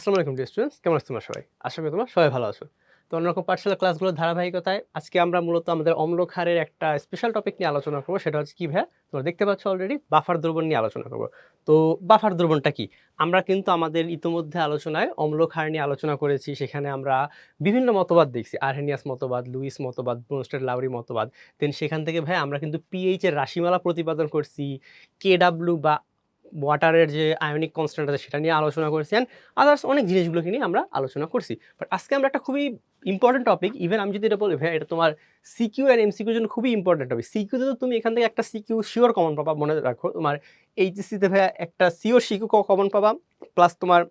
আসসালামু আলাইকুম dear students, কেমন আছো তোমরা সবাই? আশা করি তোমরা সবাই ভালো আছো। তো অন্যরকম পাঠশালা ক্লাসগুলোর ধারাবাহিকতায় আজকে আমরা মূলত আমাদের অম্ল ক্ষারের একটা স্পেশাল টপিক নিয়ে আলোচনা করব। সেটা হচ্ছে কি ভাইয়া? তোমরা দেখতে পাচ্ছ অলরেডি বাফার দ্রবণ নিয়ে আলোচনা করব। তো বাফার দ্রবণটা কি? আমরা কিন্তু আমাদের ইতিমধ্যে আলোচনায় অম্ল ক্ষার নিয়ে আলোচনা করেছি। সেখানে আমরা বিভিন্ন মতবাদ দেখছি। আরহেনিয়াস মতবাদ, লুইস মতবাদ, ব্রোনস্টেড লাউরি মতবাদ। দেন সেখান থেকে ভাইয়া আমরা কিন্তু পিএইচ এর রাশিমালা প্রতিপাদন করছি। কেডব্লিউ বা ওয়াটারের যে আয়নিক কনস্ট্যান্ট আছে সেটা নিয়ে আলোচনা করেছি অ্যান্ড আদার্স অনেক জিনিসগুলোকে নিয়ে আমরা আলোচনা করছি। বাট আজকে আমরা একটা খুবই ইম্পর্টেন্ট টপিক, ইভেন আমি যদি এটা বলি ভাই এটা তোমার সিকিউ আর এমসিকিউর জন্য খুবই ইম্পর্টেন্ট টপিক। সিকিউতে তো তুমি এখান থেকে একটা সিকিউ শিওর কমন পাবা, মনে রাখো। তোমার এইচএসসিতে ভাইয়া একটা শিওর সিকিউ কমন পাবা, প্লাস তোমার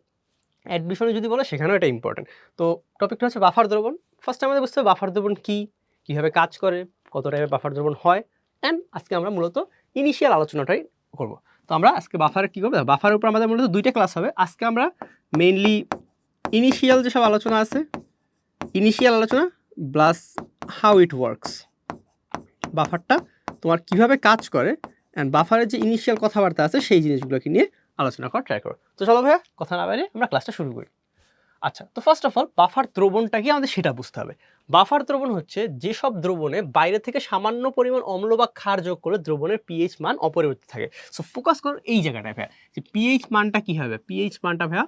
অ্যাডমিশনে যদি বলো সেখানেও এটা ইম্পর্টেন্ট। তো টপিকটা হচ্ছে বাফার দ্রবণ। ফার্স্ট আমাদের বুঝতে হবে বাফার দ্রবণ কী, কীভাবে কাজ করে, কত টাইপের বাফার দ্রবণ হয়, অ্যান্ড আজকে আমরা মূলত ইনিশিয়াল আলোচনাটাই করব। তো আমরা আজকে বাফারের কী করবো, বাফারের উপর আমাদের মূলত দুইটা ক্লাস হবে। আজকে আমরা মেইনলি ইনিশিয়াল যেসব আলোচনা আছে, ইনিশিয়াল আলোচনা প্লাস হাউ ইট ওয়ার্কস, বাফারটা তোমার কিভাবে কাজ করে অ্যান্ড বাফারের যে ইনিশিয়াল কথাবার্তা আছে সেই জিনিসগুলোকে নিয়ে আলোচনা করার ট্রাই করো। তো চলো ভাইয়া কথা না বাইরে আমরা ক্লাসটা শুরু করি। আচ্ছা, তো ফার্স্ট অফ অল বাফার দ্রবণটা কি আমাদের সেটা বুঝতে হবে। বাফার দ্রবণ হচ্ছে যেসব দ্রবণে বাইরে থেকে সামান্য পরিমাণ অম্ল বা ক্ষার যোগ করে দ্রবণের পিএইচ মান অপরিবর্তিত থাকে। সো ফোকাস করো এই জায়গাটায় ভাইয়া, যে পিএইচ মানটা কি হবে, পিএইচ মানটা ভাইয়া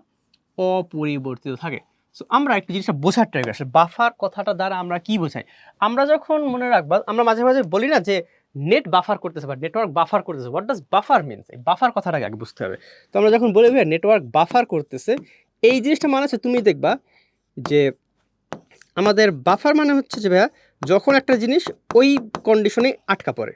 অপরিবর্তিত থাকে। সো আমরা একটু জিনিসটা বোঝার ট্রাই করি আসলে বাফার কথাটা দ্বারা আমরা কি বোঝাই। আমরা যখন মনে রাখবা, আমরা মাঝে মাঝে বলি না যে নেট বাফার করতেছে বা নেটওয়ার্ক বাফার করতেছে, হোয়াট ডাজ বাফার মিনস? এই বাফার কথাটাকে আগে বুঝতে হবে। তো আমরা যখন বলি ভাইয়া নেটওয়ার্ক বাফার করতেছে, এই জিনিসটা মানে হচ্ছে তুমি দেখবা যে আমাদের বাফার মানে হচ্ছে যে ভাইয়া যখন একটা জিনিস ওই কন্ডিশনে আটকা পড়ে।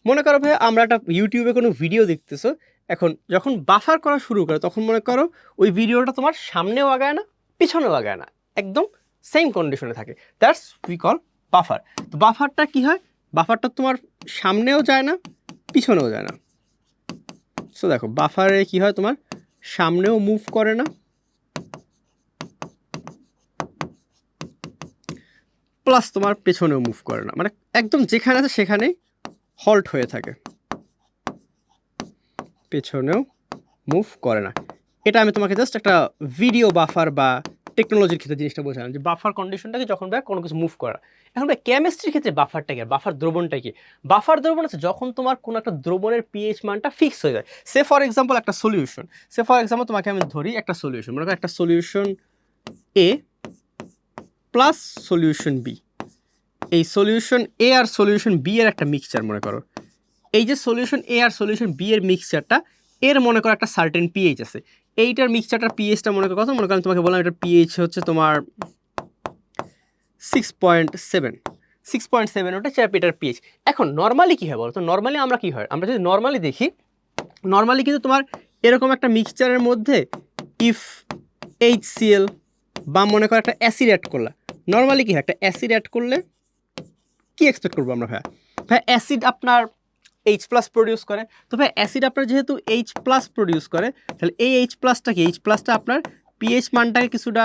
মনে করো ভাইয়া আমরা একটা ইউটিউবে কোনো ভিডিও দেখতেছো, এখন যখন বাফার করা শুরু করে তখন মনে করো ওই ভিডিওটা তোমার সামনেও আগায় না, পিছনেও আগায় না, একদম সেম কন্ডিশনে থাকে। That's we call buffer. তো বাফারটা কি হয়, বাফারটা তোমার সামনেও যায় না, পিছনেও যায় না। সো দেখো বাফারে কি হয়, তোমার সামনেও মুভ করে না, প্লাস তোমার পেছনেও মুভ করে না, মানে একদম যেখানে আছে সেখানেই হল্ট হয়ে থাকে, পেছনেও মুভ করে না। এটা আমি তোমাকে জাস্ট একটা ভিডিও বাফার বা টেকনোলজির ক্ষেত্রে জিনিসটা বোঝালাম যে বাফার কন্ডিশনটাকে যখন ভাই কোনো কিছু মুভ করা। এখন ভাই কেমিস্ট্রির ক্ষেত্রে বাফারটা কি, বাফার দ্রবণটা কি? বাফার দ্রবণ আছে যখন তোমার কোনো একটা দ্রবণের পিএইচ মানটা ফিক্স হয়ে যায়। সে ফর এক্সাম্পল একটা সলিউশন, সে ফর এক্সাম্পল তোমাকে আমি ধরি একটা সলিউশন, মনে করো একটা সলিউশন এ প্লাস সলিউশন বি। এই সলিউশন এ আর সলিউশন বি এর একটা মিক্সচার মনে করো। এই যে সলিউশন এ আর সলিউশন বি এর মিক্সচারটা, এর মনে করো একটা সার্টেন পিএইচ আছে। এইটার মিক্সচারটার পিএইচটা মনে করো কত, মনে করো তোমাকে বললাম এটার পিএইচ হচ্ছে তোমার 6.7, 6.7 ওটা চ্যাপিটার পিএইচ। এখন নর্মালি কী হয় বলো তো, নর্মালি আমরা কী হয়, আমরা যদি নর্মালি দেখি, নর্মালি কিন্তু তোমার এরকম একটা মিক্সচারের মধ্যে ইফ HCl বা মনে করো একটা অ্যাসিড অ্যাড করলা, নর্মালি কী হয়, একটা অ্যাসিড অ্যাড করলে কি এক্সপেক্ট করবো আমরা ভাই, ভাই অ্যাসিড আপনার H+ প্রডিউস করে। তো ভাই অ্যাসিড আপনার যেহেতু H+ প্রডিউস করে, তাহলে এই H+টা কি, H+টা আপনার পিএইচ মানটাকে কিছুটা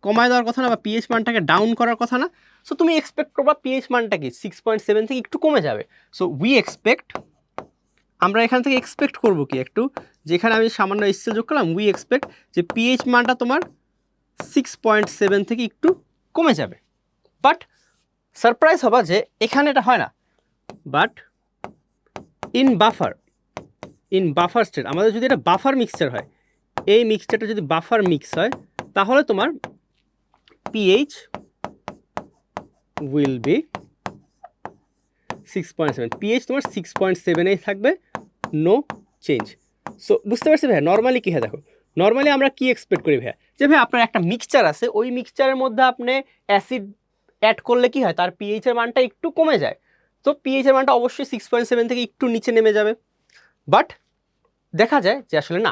কমায় দেওয়ার কথা না, বা পিএইচ মানটাকে ডাউন করার কথা না। সো তুমি এক্সপেক্ট করবা পিএইচ মানটা কি 6.7 থেকে একটু কমে যাবে। সো উই এক্সপেক্ট, আমরা এখান থেকে এক্সপেক্ট করবো কি একটু, যেখানে আমি সামান্য HCl যোগ করলাম, উই এক্সপেক্ট যে পিএইচ মানটা তোমার 6.7 থেকে একটু কমে যাবে। বাট সারপ্রাইজ হবা যে এখানে এটা হয় না। বাট ইন বাফার স্টেট আমাদের যদি এটা বাফার মিক্সচার হয়, এই মিক্সচারটা যদি বাফার মিক্স হয়, তাহলে তোমার পিএইচ উইল বি 6.7, পিএইচ তোমার 6.7এই থাকবে, নো চেঞ্জ। সো বুঝতে পারছি ভাইয়া নর্মালি কী হয়, দেখো নর্মালি আমরা কি এক্সপেক্ট করি ভাইয়া, যে ভাই আপনার একটা মিক্সচার আছে, ওই মিক্সচারের মধ্যে আপনি অ্যাসিড অ্যাড করলে কি হয়, তার পিএইচের মানটা একটু কমে যায়। তো পিএইচের মানটা অবশ্যই 6.7 থেকে একটু নিচে নেমে যাবে। বাট দেখা যায় যে আসলে না,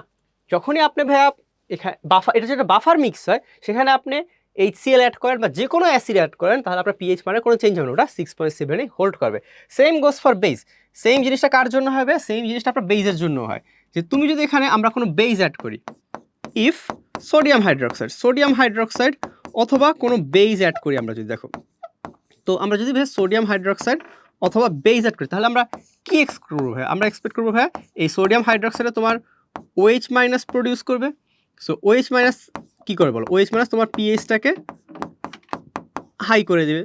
যখনই আপনি ভাইয়া এখানে বাফার, এটা যেটা বাফার মিক্স হয়, সেখানে আপনি HCl অ্যাড করেন বা যে কোনো অ্যাসিড অ্যাড করেন, তাহলে আপনার পিএইচ মানে কোনো চেঞ্জ হবে না, ওটা 6.7-এই হোল্ড করবে। Same goes for base. Same জিনিসটা কার জন্য হবে, সেম জিনিসটা আপনার বেজের জন্য হয়। যে তুমি যদি এখানে আমরা কোনো বেজ অ্যাড করি, ইফ সোডিয়াম হাইড্রোক্সাইড অথবা কোনো বেজ অ্যাড করি আমরা, যদি দেখো, তো আমরা যদি ভাই সোডিয়াম হাইড্রোক্সাইড অথবা বেজ অ্যাড করি, তাহলে আমরা কি এক্সপেক্ট করবো ভাই, আমরা এক্সপেক্ট করবো ভাই এই সোডিয়াম হাইড্রোক্সাইডে তোমার OH- প্রডিউস করবে। সো OH- কি করে বলো, OH মাইনাস তোমার পিএইচটাকে হাই করে দেবে।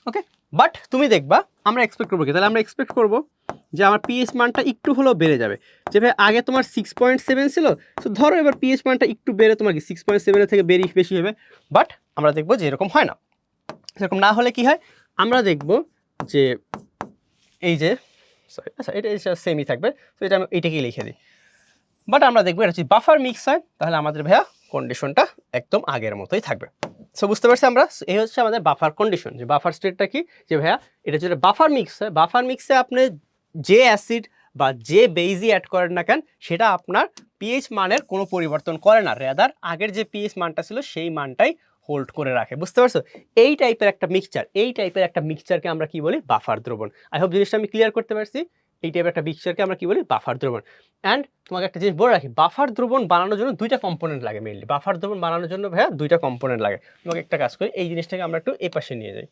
ওকে, বাট তুমি দেখবা আমরা এক্সপেক্ট করবো কি, তাহলে আমরা এক্সপেক্ট করবো যে আমার পিএইচ মানটা একটু হলেও বেড়ে যাবে। যে ভাই আগে তোমার 6.7 ছিল, তো ধরো এবার পিএইচ মানটা একটু বেড়ে তোমার কি 6.7 থেকে বেশি হবে। বাট আমরা দেখবো যে এরকম হয় না। এরকম না হলে কি হয়, আমরা দেখবো যে এই যে সরি, আচ্ছা এটা সেমই থাকবে, তো এটা আমি এইটাকেই লিখে দিই। বাট আমরা দেখবো এটা যদি বাফার মিক্স হয় তাহলে আমাদের ভাইয়া কন্ডিশনটা একদম আগের মতোই থাকবে। সো বুঝতে পারছি আমরা, এই হচ্ছে আমাদের বাফার কন্ডিশন। যে বাফার স্টেটটা কি, যে ভাইয়া এটা যদি বাফার মিক্স হয়, বাফার মিক্সে আপনি যে অ্যাসিড বা যে বেইজই অ্যাড করেন না কেন সেটা আপনার পিএইচ মানের কোনো পরিবর্তন করে না, রেদার আগের যে পিএইচ মানটা ছিল সেই মানটাই হোল্ড করে রাখে। বুঝতে পারছো, এই টাইপের একটা মিক্সচারকে আমরা কি বলি, বাফার দ্রবণ। আই হোপ জিনিসটা আমি ক্লিয়ার করতে পারছি। এই টাইপের একটা মিক্সচারকে আমরা কি বলি, বাফার দ্রবণ। অ্যান্ড তোমাকে একটা জিনিস বলে রাখি, বাফার দ্রবণ বানানোর জন্য দুইটা কম্পোনেন্ট লাগে মেইনলি। বাফার দ্রবণ বানানোর জন্য ভাইয়া দুইটা কম্পোনেন্ট লাগে। তোমাকে একটা কাজ করি, এই জিনিসটাকে আমরা একটু এই পাশে নিয়ে যাই,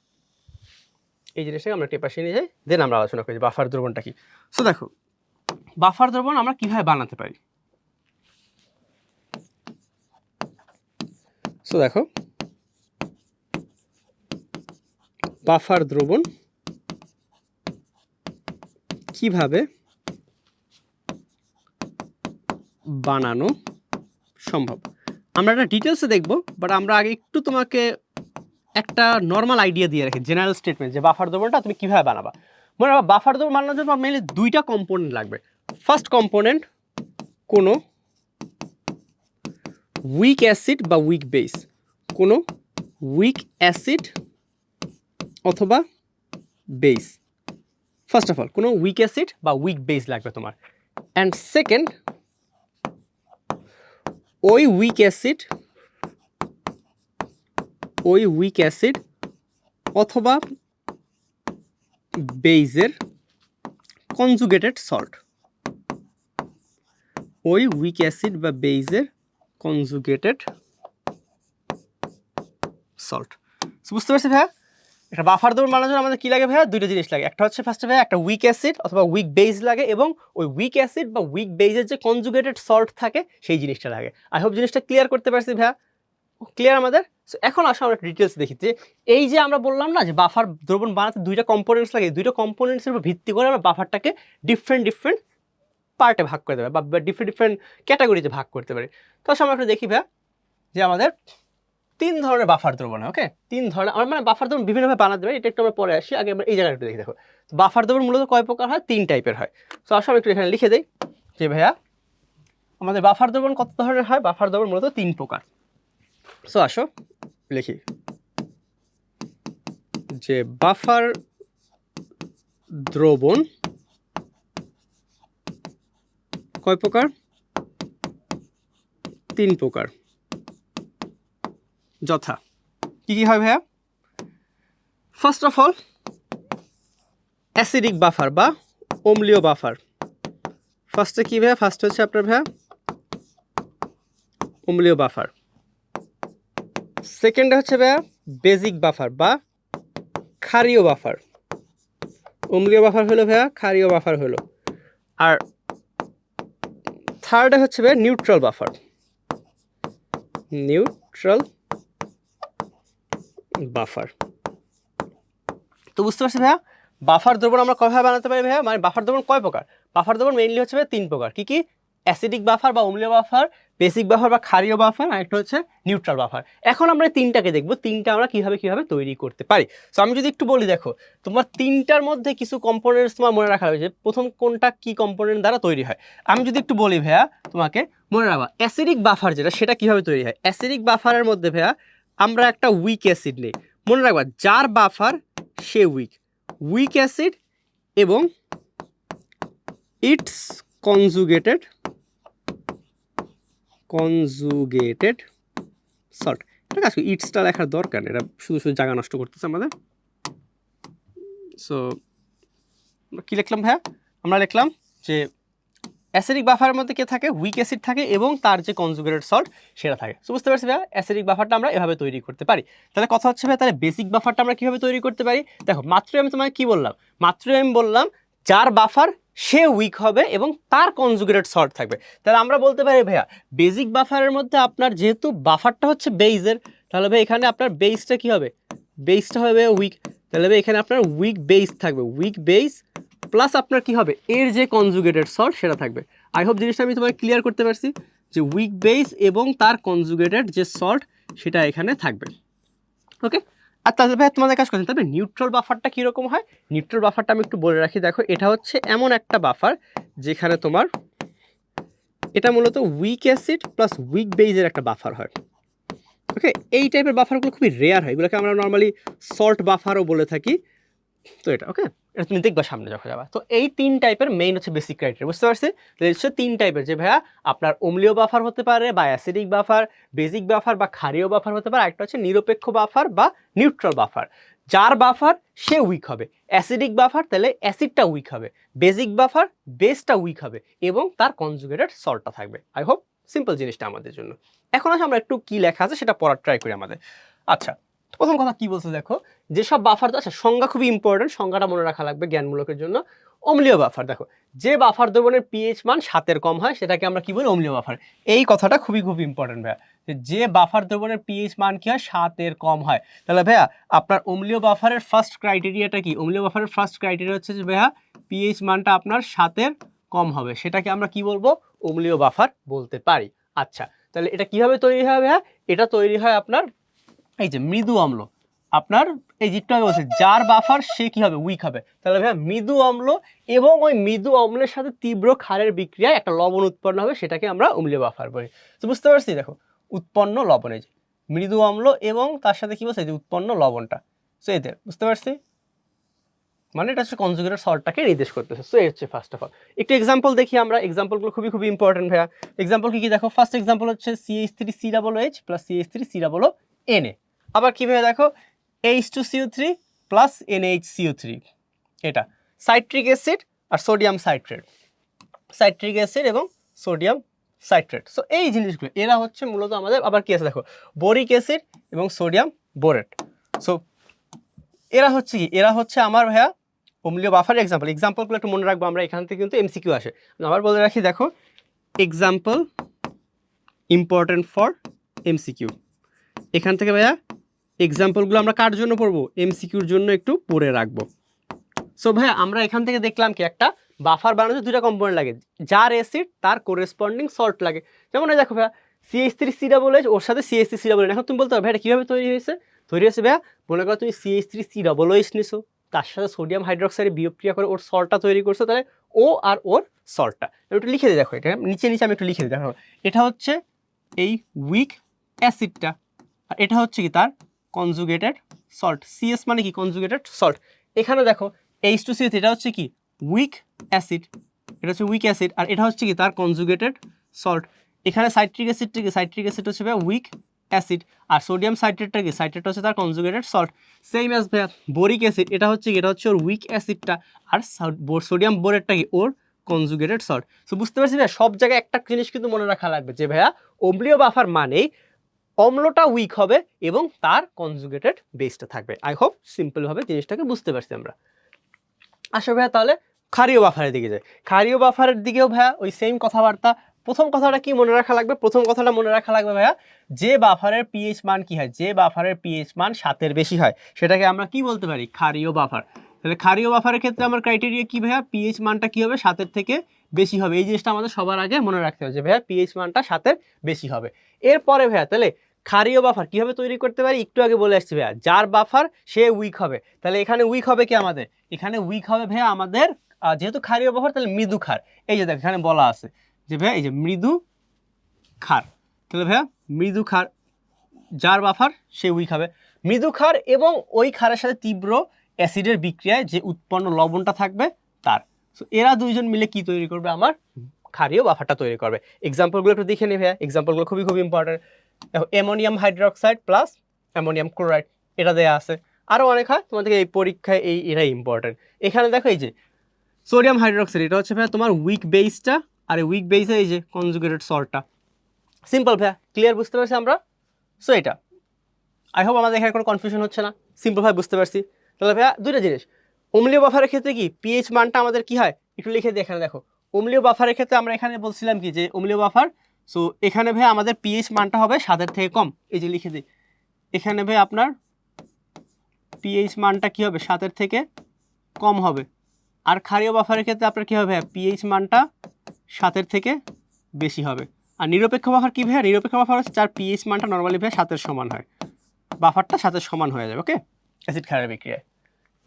দেন আমরা আলোচনা করি বাফার দ্রবণটা কি। সো দেখো, বাফার দ্রবণ আমরা কিভাবে বানাতে পারি। সো দেখো, বাফার দ্রবণ কিভাবে বানানো সম্ভব আমরা একটা ডিটেলসে দেখব, বাট আমরা আগে একটু তোমাকে একটা নর্মাল আইডিয়া দিয়ে রাখি, জেনারেল স্টেটমেন্ট, যে বাফার দ্রবণটা তুমি কিভাবে বানাবা। মনে রাখবা বাফার দ্রবণ বানানোর জন্য মেইনলি দুইটা কম্পোনেন্ট লাগবে। ফার্স্ট কম্পোনেন্ট কোনো উইক অ্যাসিড বা উইক বেস, কোনো উইক অ্যাসিড অথবা বেস। ফার্স্ট অফ অল কোনো উইক অ্যাসিড বা উইক বেস লাগবে তোমার। অ্যান্ড সেকেন্ড, ওই উইক অ্যাসিড অথবা বেইজের কনজুগেটেড সল্ট, ওই উইক অ্যাসিড বা বেইজের কনজুগেটেড সল্ট। বুঝতে পারছি ভাইয়া, একটা বাফার দ্রবণ বানানোর জন্য আমাদের কি লাগে ভাইয়া, দুইটা জিনিস লাগে। একটা হচ্ছে ফার্স্টে ভাইয়া একটা উইক অ্যাসিড অথবা উইক বেস লাগে, এবং ওই উইক অ্যাসিড বা উইক বেসের যে কনজুগেটেড সল্ট থাকে সেই জিনিসটা লাগে। আই হোপ জিনিসটা ক্লিয়ার করতে পারছি ভাইয়া, ক্লিয়ার আমাদের। সো এখন আসো আমরা ডিটেলস দেখি যে এই যে আমরা বললাম না যে বাফার দ্রবণ বানাতে দুইটা কম্পোনেন্টস লাগে, দুইটা কম্পোনেন্টসের উপর ভিত্তি করে আমরা বাফারটাকে ডিফারেন্ট পার্টে ভাগ করে দেবে বা ডিফারেন্ট ক্যাটাগরিতে ভাগ করতে পারি। তো আসলে আমরা একটু দেখি ভাইয়া যে আমাদের তিন ধরনের বাফার দ্রবণ। ওকে, তিন ধরনের আমরা মানে বাফার দ্রবণ বিভিন্নভাবে বানাতে পারি, এটা একটু আমরা পরে আসি। আগে আমরা এই জায়গাটা একটু দেখি। দেখো, বাফার দ্রবণ মূলত কয় প্রকার হয়, তিন টাইপের হয়। তো আসলে একটু এখানে লিখে দেই যে ভাইয়া আমাদের বাফার দ্রবণ কত ধরনের হয়। বাফার দ্রবণ মূলত তিন প্রকার। সো আসো লিখি যে বাফার দ্রবণ কয় প্রকার, তিন প্রকার। যথা কি কি হয় ভাইয়া, first of all acidic buffer বা অম্লীয় বাফার। ফার্স্টে কি ভাইয়া, ফার্স্ট হচ্ছে আপনার ভাইয়া অম্লীয় বাফার। সেকেন্ডে হচ্ছে ভাইয়া বেসিক বাফার বা ক্ষারীয় বাফার। অম্লীয় বাফার হলো ভাইয়া, ক্ষারীয় বাফার হলো। আর থার্ডে হচ্ছে ভাইয়া নিউট্রাল বাফার, নিউট্রাল বাফার। তো বুঝতে পারছি ভাইয়া বাফার দ্রবণ আমরা কয়ভাবে বানাতে পারি ভাইয়া, মানে বাফার দ্রবণ কয় প্রকার। বাফার দ্রবণ মেইনলি হচ্ছে ভাইয়া তিন প্রকার। কি কি, অ্যাসিডিক বাফার বা অম্লীয় বাফার, বেসিক বাফার বা ক্ষারীয় বাফার, আর একটা হচ্ছে নিউট্রাল বাফার। এখন আমরা তিনটাকে দেখবো, তিনটা আমরা কিভাবে তৈরি করতে পারি। সো আমি যদি একটু বলি, দেখো তোমার তিনটার মধ্যে কিছু কম্পোনেন্টস তোমার মনে রাখা হবে যে প্রথম কোনটা কি কম্পোনেন্ট দ্বারা তৈরি হয়। আমি যদি একটু বলি ভাইয়া তোমাকে মনে রাখবা, অ্যাসিডিক বাফার যেটা সেটা কিভাবে তৈরি হয়। অ্যাসিডিক বাফারের মধ্যে ভাইয়া আমরা একটা উইক অ্যাসিড নেই। মনে রাখবা যার বাফার সে উইক অ্যাসিড এবং ইটস কনজুগেটেড সল্ট। এটা কাজ ইটসটা লেখার দরকার, এটা শুধু জায়গা নষ্ট করতেছে আমাদের। সো কি লিখলাম ভাইয়া, আমরা লিখলাম যে অ্যাসিডিক বাফারের মধ্যে কে থাকে, উইক অ্যাসিড থাকে এবং তার যে কনজুগেটেড সল্ট সেটা থাকে। সো বুঝতে পারছি ভাইয়া অ্যাসিডিক বাফারটা আমরা এভাবে তৈরি করতে পারি। তাহলে কথা হচ্ছে ভাই তাহলে বেসিক বাফারটা আমরা কিভাবে তৈরি করতে পারি। দেখো মাত্রই আমি তোমাকে কি বললাম, আমি বললাম যার বাফার সে উইক হবে এবং তার কনজুগেটেড সল্ট থাকবে। তাহলে আমরা বলতে পারি ভাইয়া বেসিক বাফারের মধ্যে আপনার যেহেতু বাফারটা হচ্ছে বেইজের, তাহলে ভাই এখানে আপনার বেসটা কি হবে, বেসটা হবে উইক, তাহলে ভাই এখানে আপনার উইক বেস থাকবে, উইক বেস প্লাস আপনার কি হবে এর যে কনজুগেটেড সল্ট সেটা থাকবে। আই হোপ জিনিসটা আমি তোমাকে ক্লিয়ার করতে পারছি যে উইক বেস এবং তার কনজুগেটেড যে সল্ট সেটা এখানে থাকবে। ওকে, আর তাহলে ভাই তোমাদের কাজ করছেন, তবে নিউট্রাল বাফারটা কীরকম হয়, নিউট্রাল বাফারটা আমি একটু বলে রাখি। দেখো এটা হচ্ছে এমন একটা বাফার যেখানে তোমার এটা মূলত উইক অ্যাসিড প্লাস উইক বেইজের একটা বাফার হয়। ওকে, এই টাইপের বাফারগুলো খুবই রেয়ার হয়, এগুলোকে আমরা নর্মালি সল্ট বাফারও বলে থাকি। তো এটা ওকে, এটা তুমি দেখবা সামনে যখন যাবা। তো এই 3 টাইপের মেইন হচ্ছে বেসিক ক্রাইটেরিয়া, বুঝতে পারছি? হচ্ছে 3 টাইপের, যে ভাইয়া আপনার অম্লীয় বাফার হতে পারে বা অ্যাসিডিক বাফার, বেসিক বাফার বা ক্ষারীয় বাফার হতে পারে, একটা হচ্ছে নিরপেক্ষ বাফার বা নিউট্রাল বাফার। যার বাফার সে উইক হবে, অ্যাসিডিক বাফার তাহলে অ্যাসিডটা উইক হবে, বেসিক বাফার বেসটা উইক হবে এবং তার কনজুগেটেড সল্টটা থাকবে। আই হোপ সিম্পল জিনিসটা আমাদের জন্য। এখন আসলে আমরা একটু কি লেখা আছে সেটা পড়ার ট্রাই করি আমাদের। আচ্ছা, প্রথম কথা কি বলছে দেখো, যেসব বাফার আছে সংজ্ঞা খুবই ইম্পর্টেন্ট, সংজ্ঞাটা মনে রাখা লাগবে জ্ঞানমূলকের জন্য। অম্লীয় বাফার, দেখো যে বাফার দ্রবণের পিএইচ মান 7-এর কম হয় সেটাকে আমরা কি বলি, অম্লীয় বাফার। এই কথাটা খুবই খুবই ইম্পর্টেন্ট ভাইয়া, যে বাফার দ্রবণের পিএইচ মান কি হয় 7-এর কম হয়। তাহলে ভাইয়া আপনার অম্লীয় বাফারের ফার্স্ট ক্রাইটেরিয়াটা কি, অম্লীয় বাফারের ফার্স্ট ক্রাইটেরিয়া হচ্ছে যে ভাইয়া পিএইচ মানটা আপনার 7-এর কম হবে, সেটাকে আমরা কি বলবো, অম্লীয় বাফার বলতে পারি। আচ্ছা, তাহলে এটা কিভাবে তৈরি হয় ভাইয়া, এটা তৈরি হয় আপনার এই যে মৃদু অম্ল, আপনার এই যেটা বলছে যার বাফার সে কি হবে, উইক হবে। তাহলে ভাইয়া মৃদু অম্ল এবং ওই মৃদু অম্লের সাথে তীব্র ক্ষারের বিক্রিয়ায় একটা লবণ উৎপন্ন হবে, সেটাকে আমরা অম্লীয় বাফার বলি। তো বুঝতে পারছি, দেখো উৎপন্ন লবণ, এই যে মৃদু অম্ল এবং তার সাথে কি বলছে, যে উৎপন্ন লবণটা। সো এদের বুঝতে পারছি, মানে এটা হচ্ছে কনজুগেটেড সল্টটাকে নির্দেশ করতেছে। সো এই হচ্ছে ফার্স্ট অফ অল। একটু এক্সাম্পল দেখি আমরা, এক্সাম্পলগুলো খুবই খুবই ইম্পর্টেন্ট ভাইয়া। এক্সাম্পল কি কি দেখো, ফার্স্ট এক্সাম্পল হচ্ছে CH3COOH প্লাস CH3COONA। আবার কিভাবে দেখো, H2CO3 প্লাস NaHCO3, এটা সাইট্রিক অ্যাসিড আর সোডিয়াম সাইট্রেট, সাইট্রিক অ্যাসিড এবং সোডিয়াম সাইট্রেট। সো এই জিনিসগুলো এরা হচ্ছে মূলত আমাদের। আবার কি আছে দেখো, বোরিক অ্যাসিড এবং সোডিয়াম বোরেট। সো এরা হচ্ছে কি, এরা হচ্ছে আমার ভাইয়া অম্লীয় বাফারের এক্সাম্পল। এক্সাম্পলগুলো একটু মনে রাখবো আমরা, এখান থেকে কিন্তু এমসিকিউ আসে। আবার বলে রাখি দেখো, এক্সাম্পল ইম্পর্টেন্ট ফর এমসিকিউ। এখান থেকে ভাইয়া এক্সাম্পলগুলো আমরা কার জন্য পড়বো, এমসিকিউর জন্য একটু পড়ে রাখবো। সো ভাইয়া আমরা এখান থেকে দেখলাম কি, একটা বাফার বানাতে দুইটা কম্পোনেন্ট লাগে, যার অ্যাসিড তার করেসপন্ডিং সল্ট লাগে। যেমন এই দেখো ভাইয়া CH3COOH ওর সাথে CH3COOH। এখন তুমি বলতে হবে ভাই এটা কীভাবে তৈরি হয়েছে, তৈরি হয়েছে ভাইয়া মনে করো তুমি CH3COOH নিছো, তার সাথে সোডিয়াম হাইড্রোক্সাইড বিক্রিয়া করে ওর সল্টটা তৈরি করছো, তাহলে ও আর ওর সল্টটা আমি একটু লিখে দিই। দেখো এটা নিচে নিচে আমি একটু লিখে দিই। দেখো এটা হচ্ছে এই উইক অ্যাসিডটা, আর এটা হচ্ছে কি তার কনজুগেটেড সল্ট। CS মানে কি, কনজুগেটেড সল্ট। এখানে দেখো H2CO3 এটা হচ্ছে কি উইক অ্যাসিড, এটা হচ্ছে উইক অ্যাসিড, আর এটা হচ্ছে কি তার কনজুগেটেড সল্ট। এখানে সাইট্রিক অ্যাসিডটা কি, সাইট্রিক অ্যাসিড হচ্ছে ভাইয়া উইক অ্যাসিড, আর সোডিয়াম সাইট্রেটটা কি, সাইট্রেটটা হচ্ছে তার কনজুগেটেড সল্ট। সেম অ্যাজ ভাইয়া বোরিক অ্যাসিড, এটা হচ্ছে কি, এটা হচ্ছে ওর উইক অ্যাসিডটা, আর সোডিয়াম বোরেটটা কি ওর কনজুগেটেড সল্ট। সো বুঝতে পারছি ভাইয়া, সব জায়গায় একটা জিনিস কিন্তু মনে রাখা লাগবে যে ভাইয়া অম্লীয় বাফার মানেই অম্লটা উইক হবে এবং তার কনজুগেটেড বেসটা থাকবে। আই হোপ সিম্পলভাবে জিনিসটাকে বুঝতে পারছি আমরা। আসলে ভাইয়া তাহলে ক্ষারীয় বাফারের দিকে যায়, ক্ষারীয় বাফারের দিকেও ভাইয়া ওই সেম কথাবার্তা। প্রথম কথাটা কি মনে রাখা লাগবে, প্রথম কথাটা মনে রাখা লাগবে ভাইয়া, যে বাফারের পিএইচ মান কি হয়, যে বাফারের পিএইচ মান 7-এর বেশি হয় সেটাকে আমরা কি বলতে পারি, ক্ষারীয় বাফার। তাহলে ক্ষারীয় বাফারের ক্ষেত্রে আমার ক্রাইটেরিয়া কি ভাইয়া, পিএইচ মানটা কি হবে, 7-এর থেকে বেশি হবে। এই জিনিসটা আমাদের সবার আগে মনে রাখতে হবে যে ভাইয়া পিএইচ মানটা 7-এর বেশি হবে। এরপরে ভাইয়া তাহলে ক্ষারীয় বাফার কিভাবে তৈরি করতে পারি, একটু আগে বলে আসছি ভাইয়া, যার বাফার সে উইক হবে। তাহলে এখানে উইক হবে কি আমাদের, এখানে উইক হবে ভাইয়া আমাদের যেহেতু ক্ষারীয় বাফার তাহলে মৃদু ক্ষার। এই যে দেখ এখানে বলা আছে যে ভাইয়া এই যে মৃদু ক্ষার, তাহলে ভাইয়া মৃদু ক্ষার, যার বাফার সে উইক হবে, মৃদু ক্ষার এবং ওই ক্ষারের সাথে তীব্র অ্যাসিডের বিক্রিয়ায় যে উৎপন্ন লবণটা থাকবে তার। সো এরা দুইজন মিলে কি তৈরি করবে, আমার ক্ষারীয় বাফারটা তৈরি করবে। এক্সাম্পলগুলো একটু দেখে নেবে, এক্সাম্পলগুলো খুবই খুবই ইম্পর্টেন্ট। দেখো ammonium hydroxide plus ammonium chloride, এটা দেয়া আছে। আরও অনেক হয় তোমাদেরকে এই পরীক্ষায়, এরাই ইম্পর্টেন্ট। এখানে দেখো এই যে সোডিয়াম হাইড্রোক্সাইড, এটা হচ্ছে ভাইয়া তোমার উইক বেসটা, আর এই উইক বেসে এই যে কনজুগেটেড সল্টটা। সিম্পল ভাইয়া, ক্লিয়ার বুঝতে পারছি আমরা। সো এটা আই হোপ আমাদের এখানে কোনো কনফিউশন হচ্ছে না, সিম্পলভাবে বুঝতে পারছি। তাহলে ভাইয়া দুইটা জিনিস, অম্লীয় বাফারের ক্ষেত্রে কি পিএইচ মানটা আমাদের কি হয় একটু লিখে দিই এখানে দেখো। অম্লীয় বাফারের ক্ষেত্রে আমরা এখানে বলছিলাম কি যে অম্লীয় বাফার, সো এখানে ভাই আমাদের পিএইচ মানটা হবে 7 থেকে কম। এই যে লিখে দিই এখানে ভাই আপনার পিএইচ মানটা কি হবে 7 থেকে কম হবে। আর ক্ষারীয় বাফারের ক্ষেত্রে আপনার কি হবে পিএইচ মানটা 7 থেকে বেশি হবে। আর নিরপেক্ষ বাফার কি ভাই, নিরপেক্ষ বাফার হচ্ছে যার পিএইচ মানটা নরমালি ভাই 7 সমান হয়, বাফারটা 7 সমান হয়ে যাবে। ওকে, অ্যাসিড ক্ষারের বিক্রিয়ায়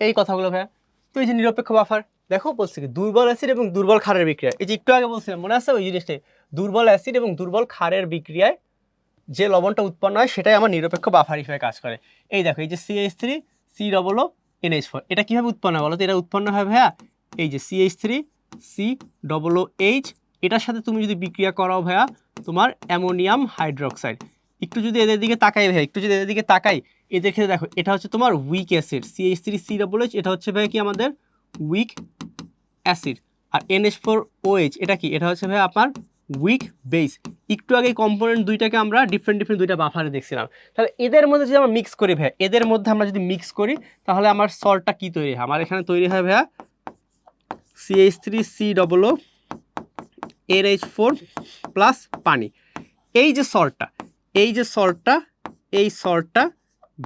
এই কথাগুলো ভাইয়া। তো এই যে নিরপেক্ষ বাফার দেখো বলছি কি দুর্বল অ্যাসিড এবং দুর্বল ক্ষারের বিক্রিয়া, এই যে একটু আগে বলছিলাম মনে আছে ওই জিনিসটাই, দুর্বল অ্যাসিড এবং দুর্বল ক্ষারের বিক্রিয়ায় যে লবণটা উৎপন্ন হয় সেটাই আমার নিরপেক্ষ বাফার হিসেবে কাজ করে। এই দেখো এই যে CH3 COOH, এটা কিভাবে উৎপন্ন হয় বলো তো? এটা উৎপন্ন হয় ভাইয়া এই যে CH3 COOH, এটার সাথে তুমি যদি বিক্রিয়া করাও ভাইয়া তোমার অ্যামোনিয়াম হাইড্রোক্সাইড। একটু যদি এদের দিকে তাকাই ভাইয়া, একটু যদি এদের দিকে তাকাই, এদের ক্ষেত্রে দেখো এটা হচ্ছে তোমার উইক অ্যাসিড CH3 COOH, এটা হচ্ছে ভাইয়া কি আমাদের উইক অ্যাসিড। আর NH4OH এটা কি, এটা হচ্ছে ভাইয়া আপনার উইক বেস। একটু আগে কম্পোনেন্ট দুইটাকে আমরা ডিফারেন্ট দুইটা বাফারে দেখছিলাম। তাহলে এদের মধ্যে যদি আমরা মিক্স করি ভাইয়া, এদের মধ্যে আমরা যদি মিক্স করি তাহলে আমার সল্টটা কি তৈরি হয়? আমার এখানে তৈরি হয় ভাইয়া CH3 COO NH4 প্লাস পানি। এই যে সল্টটা, এই সল্টটা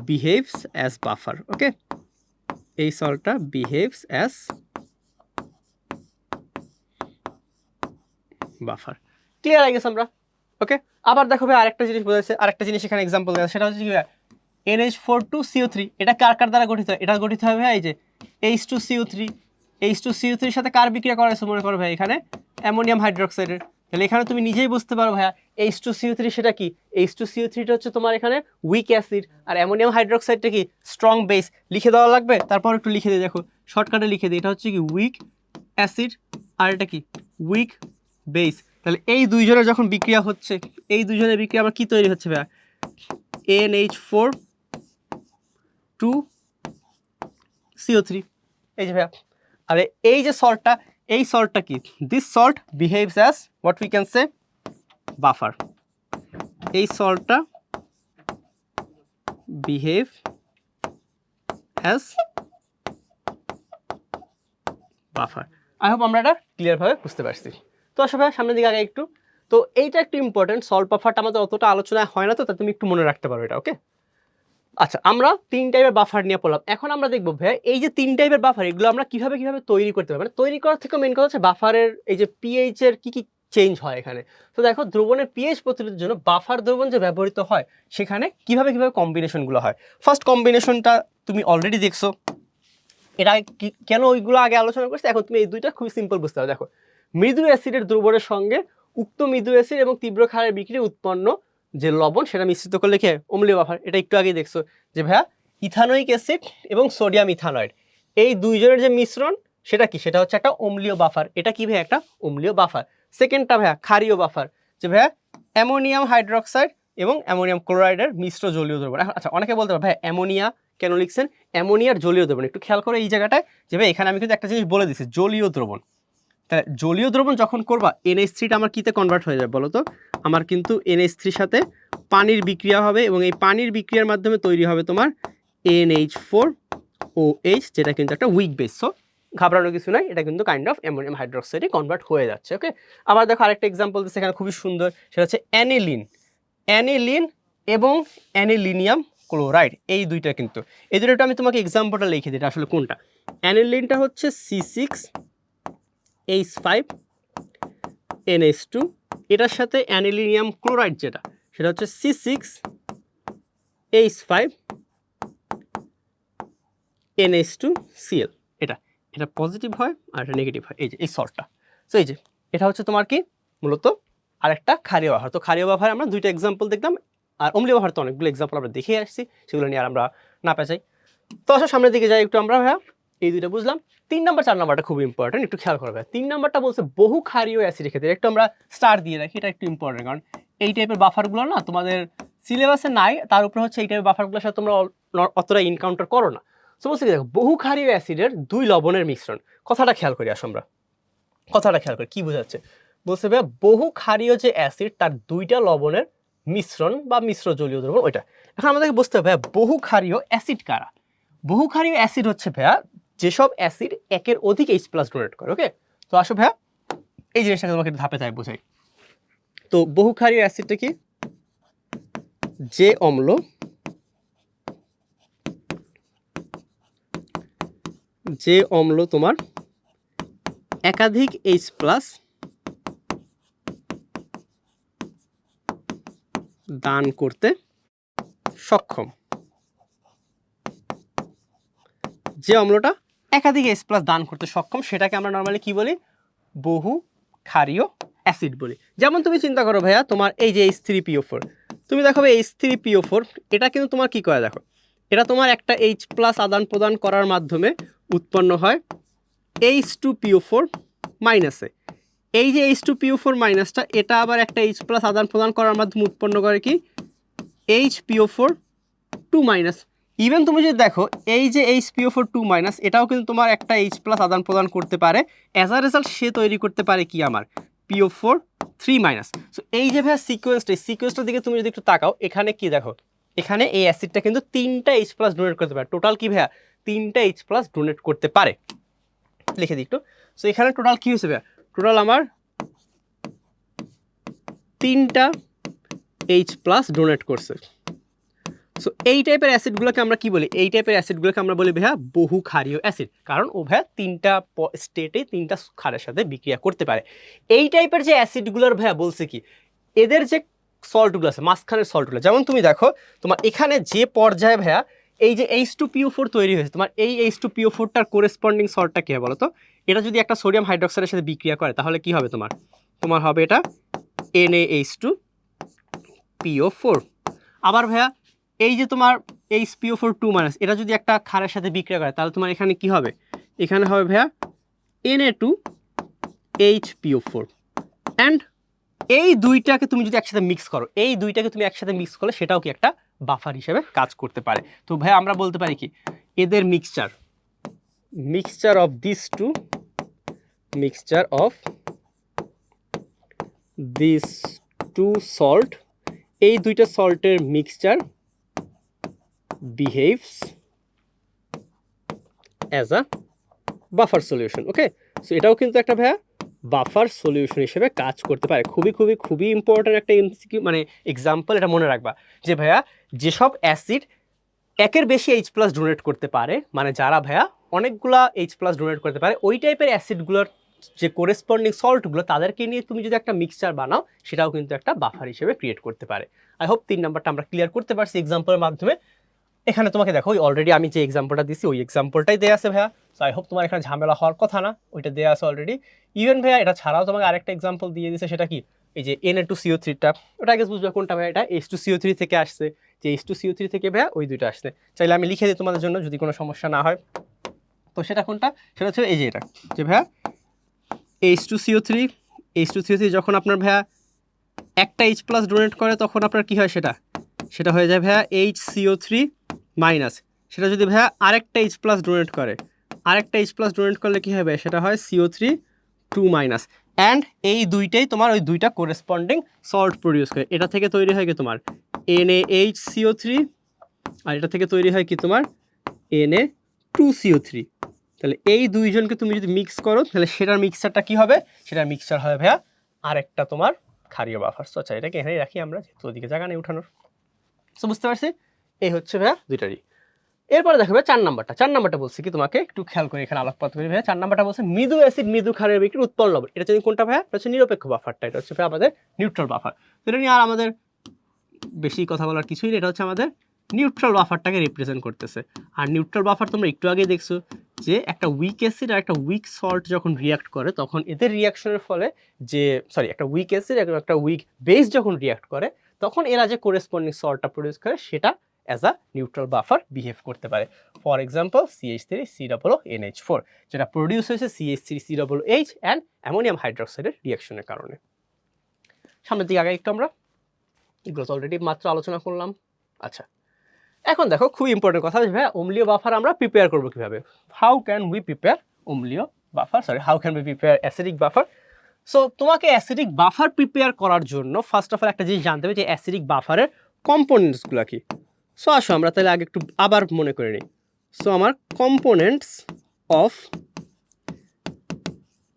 বিহেভস অ্যাজ বাফার। ওকে, এই সল্টটা বিহেভস অ্যাজ বাফার। ক্লিয়ার হয়ে গেছে আমরা? ওকে, আবার দেখো ভাই আরেকটা জিনিস বোঝাচ্ছে, আরেকটা জিনিস এখানে এক্সাম্পল দেওয়া, সেটা হচ্ছে কি ভাই NH4 2CO3, এটা কার দ্বারা গঠিত হয়? এটা গঠিত হয় ভাই এই যে H2CO3, H2CO3 এর সাথে কার বিক্রিয়া করা হয়েছে মনে করো ভাই এখানে অ্যামোনিয়াম হাইড্রোক্সাইডের। তাহলে এখানে তুমি নিজেই বুঝতে পারো ভাইয়া H2CO3 সেটা কি, H2CO3 টা হচ্ছে তোমার এখানে উইক অ্যাসিড, আর অ্যামোনিয়াম হাইড্রোক্সাইডটা কি স্ট্রং বেস। লিখে দেওয়া লাগবে? তারপর একটু লিখে দিই, দেখো শর্টকাটে লিখে দিই, এটা হচ্ছে কি উইক অ্যাসিড আর এটা কি উইক বেস। তাহলে এই দুইজনের যখন বিক্রিয়া হচ্ছে, এই দুইজনের বিক্রিয়া আমার কি তৈরি হচ্ছে ভাইয়া NH4 2CO3। এই যে ভাইয়া, আরে এই যে সল্টটা, এই সল্টটা কি, this salt behaves as what we can say buffer. এই সল্টটা behave as buffer. I hope আমরা এটা ক্লিয়ারভাবে বুঝতে পারছি। তো আসলে ভাই সামনের দিকে আগে একটু, তো এইটা একটু ইম্পর্টেন্ট, সল্ট বাফারটা আমাদের অতটা আলোচনায় হয় না, তো তা তুমি একটু মনে রাখতে পারো এটা। ওকে, আচ্ছা আমরা 3 টাইপের বাফার নিয়ে পড়লাম, এখন আমরা দেখবো ভাই এই যে 3 টাইপের বাফার এগুলো আমরা কিভাবে তৈরি করতে পারি। মানে তৈরি করার থেকে মেইন কথা হচ্ছে বাফারের এই যে পিএইচ এর কি চেঞ্জ হয় এখানে। তো দেখো দ্রবণের পিএইচ প্রতিরোধের জন্য বাফার দ্রবণ যে ব্যবহৃত হয় সেখানে কিভাবে কম্বিনেশনগুলো হয়। ফার্স্ট কম্বিনেশনটা তুমি অলরেডি দেখছো, এটা কেন ওইগুলো আগে আলোচনা করছি, এখন তুমি এই দুইটা খুবই সিম্পল বুঝতে পারো। দেখো মৃদু অ্যাসিডের দ্রবণের সঙ্গে উক্ত মৃদু অ্যাসিড এবং তীব্র ক্ষারের বিক্রিয়ায় উৎপন্ন যে লবণ সেটা মিশ্রিত করলে কি অম্লীয় বাফার। এটা একটু আগেই দেখছো যে ভাইয়া ইথানোয়িক অ্যাসিড এবং সোডিয়াম ইথানয়েড এই দুইজনের যে মিশ্রণ সেটা কি, সেটা হচ্ছে একটা অম্লীয় বাফার। এটা কি ভাইয়া একটা অম্লীয় বাফার। সেকেন্ডটা ভাইয়া ক্ষারীয় বাফার, যে ভাইয়া অ্যামোনিয়াম হাইড্রোক্সাইড এবং অ্যামোনিয়াম ক্লোরাইডের মিশ্র জলীয় দ্রবণ। আচ্ছা অনেকে বলতে পারে ভাই অ্যামোনিয়া কেন লিখছেন, অ্যামোনিয়ার জলীয় দ্রবণ। একটু খেয়াল করে এই জায়গাটায় যে ভাই এখানে আমি কিন্তু একটা জিনিস বলে দিচ্ছি জলীয় দ্রবণ। তাহলে জলীয় দ্রবণ যখন করবা NH3টা আমার কিতে কনভার্ট হয়ে যাবে বলো তো? আমার কিন্তু NH3 সাথে পানির বিক্রিয়া হবে এবং এই পানির বিক্রিয়ার মাধ্যমে তৈরি হবে তোমার NH4OH, যেটা কিন্তু একটা উইক বেস। সো ঘাবড়ানোর কিছু নাই, এটা কিন্তু কাইন্ড অফ অ্যামোনিয়াম হাইড্রোক্সাইডে কনভার্ট হয়ে যাচ্ছে। ওকে, আবার দেখো আরেকটা এক্সাম্পল দিচ্ছে এখানে খুবই সুন্দর, সেটা হচ্ছে অ্যানিলিন এবং অ্যানিলিনিয়াম ক্লোরাইড। এই দুইটা কিন্তু এই দুটো আমি তোমাকে এক্সাম্পলটা লিখে দিই, এটা আসলে কোনটা। অ্যানিলিনটা হচ্ছে C6H5NH2, এটার সাথে অ্যানিলিনিয়াম ক্লোরাইড যেটা সেটা হচ্ছে C6H5NH2Cl। এটা এটা পজিটিভ হয় আর এটা নেগেটিভ হয়, এই যে এই সল্টটা। সো এই যে এটা হচ্ছে তোমার কি মূলত আরেকটা ক্ষারীয় বাফার। তো ক্ষারীয় বাফার আমরা দুইটা এক্সাম্পল দেখলাম, আর অম্লীয় বাফার তো অনেকগুলো এক্সাম্পল আমরা দেখে আসছি, সেগুলো নিয়ে আর আমরা না পেঁচাই। তো আসলে সামনের দিকে যাই একটু আমরা ভাইয়া, এই দুইটা বুঝলাম। 3 নাম্বার 4 নাম্বারটা খুব ইম্পর্টেন্ট, একটু খেয়াল করবে। 3 নাম্বারটা বলছে বহু ক্ষারীয় অ্যাসিডের ক্ষেত্রে, একটু আমরা স্টার দিয়ে রাখি, এটা একটু ইম্পর্টেন্ট, কারণ এই টাইপের বাফারগুলো না তোমাদের সিলেবাসে নাই, তার উপরে হচ্ছে এই টাইপের বাফারগুলোর সাথে তোমরা অতটা এনকাউন্টার করো না। সো বলছে দেখো বহু ক্ষারীয় অ্যাসিডের 2 লবণের মিশ্রণ, কথাটা খেয়াল করি আসো আমরা, কথাটা খেয়াল করি কি বোঝাচ্ছে। বলছে ভাইয়া বহু ক্ষারীয় যে অ্যাসিড তার 2টা লবণের মিশ্রণ বা মিশ্র জলীয় দ্রবণ ওইটা। এখন আমাদেরকে বুঝতে হবে ভাইয়া বহু ক্ষারীয় অ্যাসিড কারা। বহু ক্ষারীয় অ্যাসিড হচ্ছে ভাইয়া যেসব অ্যাসিড একের অধিক H+ ডোনেট করে। ওকে, তো আসো ভাইয়া এই জিনিসটাকে তোমাকে একটু ধাপে ধাপে বোঝাই। তো বহুক্ষারীয় অ্যাসিডটা কি? যে অম্ল তোমার একাধিক H+ দান করতে সক্ষম। যে অম্লটা একাধিক H+ দান করতে সক্ষম সেটাকে আমরা নর্মালি কি বলি? বহু ক্ষারীয় অ্যাসিড বলি। যেমন তুমি চিন্তা করো ভাইয়া, তোমার এই যে H3PO4, তুমি দেখো H3PO4 এটা কিন্তু তোমার কি করে দেখো, এটা তোমার একটা H+ আদান প্রদান করার মাধ্যমে উৎপন্ন হয় H2PO4 মাইনাসে। এই যে H2PO4 মাইনাসটা এটা আবার একটা H+ আদান প্রদান করার মাধ্যমে উৎপন্ন করে কি HPO4 2 মাইনাস। ইভেন তুমি যদি দেখো এই যে HPO4 2 মাইনাস এটাও কিন্তু তোমার একটা H+ আদান প্রদান করতে পারে, অ্যাজ আ রেজাল্ট সে তৈরি করতে পারে কি আমার PO4 3 মাইনাস। সো এই যে ভাইয়া সিকোয়েন্সটার দিকে তুমি যদি একটু তাকাও, এখানে কি দেখো, এখানে এই অ্যাসিডটা কিন্তু 3টা H+ ডোনেট করতে পারে। টোটাল কি ভাইয়া 3টা H+ ডোনেট করতে পারে। লিখে দিই একটু। সো এখানে টোটাল কি হয়েছে ভাইয়া, টোটাল আমার 3টা H+ ডোনেট করছে। সো এই টাইপের অ্যাসিডগুলোকে আমরা কি বলি? এই টাইপের অ্যাসিডগুলোকে আমরা বলি ভাইয়া বহু ক্ষারীয় অ্যাসিড, কারণ ও ভাইয়া 3টা স্টেটে 3টা ক্ষারের সাথে বিক্রিয়া করতে পারে। এই টাইপের যে অ্যাসিডগুলোর ভাইয়া বলছে কি, এদের যে সল্টগুলো আছে মাঝখানের সল্টগুলো, যেমন তুমি দেখো তোমার এখানে যে পর্যায়ে ভাইয়া এই যে H2PO4 তৈরি হয়েছে, তোমার এই H2PO4টার কোরেসপন্ডিং সল্টটা কি হয় বলো তো? এটা যদি একটা সোডিয়াম হাইড্রোক্সাইডের সাথে বিক্রিয়া করে তাহলে কি হবে তোমার হবে এটা NaH2PO4। আবার ভাইয়া এই যে তোমার HPO4 2 মাইনাস এটা যদি একটা ক্ষারের সাথে বিক্রিয়া করে তাহলে তোমার এখানে কি হবে? এখানে হবে ভাইয়া Na2HPO4। অ্যান্ড এই দুইটাকে তুমি যদি একসাথে মিক্স করো, এই দুইটাকে তুমি একসাথে মিক্স করলে সেটাও কি একটা বাফার হিসেবে কাজ করতে পারে। তো ভাইয়া আমরা বলতে পারি কি, এদের mixture of this two salt, এই দুইটা সল্টের mixture behaves as a buffer solution. Okay, so এটাও কিন্তু একটা ভাইয়া বাফার সলিউশন হিসেবে কাজ করতে পারে। খুবই ইম্পর্ট্যান্ট একটা এমসিকিউ মানে এক্সাম্পল, এটা মনে রাখবা যে ভাইয়া যেসব অ্যাসিড একের বেশি H+ ডোনেট করতে পারে, মানে যারা ভাইয়া অনেকগুলা H+ ডোনেট করতে পারে, ওই টাইপের অ্যাসিডগুলোর যে কোরেসপন্ডিং সল্টগুলো তাদেরকে নিয়ে তুমি যদি একটা মিক্সচার বানাও সেটাও কিন্তু একটা বাফার হিসেবে ক্রিয়েট করতে পারে। আই হোপ 3 নাম্বারটা আমরা ক্লিয়ার করতে পারছি এক্সাম্পলের মাধ্যমে। এখানে তোমাকে দেখো অলরেডি আমি যে এক্সাম্পলটা দিচ্ছি ওই এক্সাম্পলটাই দেওয়া আছে ভাইয়া। সো আই হোপ তোমার এখানে ঝামেলা হওয়ার কথা না, ওইটা দেওয়া আছে অলরেডি। ইভেন ভাইয়া এটা ছাড়াও তোমাকে আরেকটা এক্সাম্পল দিয়ে দিচ্ছে, সেটা কি এই যে Na2CO3টা, ওটা আগে বুঝবে কোনটা ভাইয়া, এটা H2CO3 থেকে আসছে, যে H2CO3 থেকে ভাইয়া ওই দুইটা আসছে। চাইলে আমি লিখে দিই তোমাদের জন্য যদি কোনো সমস্যা না হয়। তো সেটা কোনটা, সেটা হচ্ছে এই যে এটা, যে ভাইয়া H2CO3 যখন আপনার ভাইয়া একটা H+ ডোনেট করে তখন আপনার কি হয়, সেটা হয়ে যায় ভাইয়া HCO3 মাইনাস। সেটা যদি ভাইয়া আরেকটা H+ ডোনেট করে, করলে কি হবে, সেটা হয় CO3 2 মাইনাস। অ্যান্ড এই দুইটাই তোমার ওই দুইটা কোরেসপন্ডিং সল্ট প্রডিউস করে। এটা থেকে তৈরি হয় কি তোমার NaHCO3, আর এটা থেকে তৈরি হয় কি তোমার Na2CO3। তাহলে এই দুইজনকে তুমি যদি মিক্স করো তাহলে সেটার মিক্সচারটা কি হবে, সেটার মিক্সচার হবে ভাইয়া আরেকটা তোমার ক্ষারীয় বাফার। সো আচ্ছা এটাকে এখানেই রাখি আমরা, যেহেতু ওদিকে জায়গা নেই উঠানোর। সো বুঝতে পারছি, এই হচ্ছে ভাইয়া দুইটারই। এরপরে দেখো ভাইয়া 4 নাম্বারটা বলছি কি, তোমাকে একটু খেয়াল করে এখানে আলোকপাত করি ভাইয়া। 4 নাম্বারটা বলছে মৃদু অ্যাসিড মৃদু ক্ষারের বিক্রিয়ার উৎপন্ন লবণ। এটা যদি কোনটা ভাইয়া, এটা হচ্ছে নিরপেক্ষ বাফারটা, এটা হচ্ছে ভাইয়া আমাদের নিউট্রাল বাফার। তো এটা নিয়ে আর আমাদের বেশি কথা বলার কিছুই নেই, এটা হচ্ছে আমাদের নিউট্রাল বাফারটাকে রিপ্রেজেন্ট করতেছে। আর নিউট্রাল বাফার তোমরা একটু আগে দেখছো যে একটা উইক অ্যাসিড আর একটা উইক সল্ট যখন রিয়াক্ট করে তখন এদের রিয়াকশনের ফলে যে একটা উইক অ্যাসিড আর একটা উইক বেস যখন রিয়াক্ট করে তখন এরা যে কোরেসপন্ডিং সল্টটা প্রডিউস করে সেটা as a neutral buffer behave করতে পারে। ফর এক্সাম্পল CH3COONH4 যেটা প্রডিউস হয়েছে CH3COOH অ্যান্ড অ্যামোনিয়াম হাইড্রোক্সাইডের রিয়াকশনের কারণে। সামনের দিকে আগে একটু আমরা এগুলো তো অলরেডি মাত্র আলোচনা করলাম। আচ্ছা এখন দেখো খুবই ইম্পর্টেন্ট কথা, ভাই অম্লীয় বাফার আমরা প্রিপেয়ার করবো কিভাবে, how can we prepare acidic buffer. So তোমাকে অ্যাসিডিক বাফার প্রিপেয়ার করার জন্য ফার্স্ট অফ অল একটা জিনিস জানতে হবে যে অ্যাসিডিক বাফারের কম্পোনেন্টসগুলো কি। সো আসো আমরা তাহলে আগে একটু আবার মনে করে নিই। সো আমার কম্পোনেন্টস অফ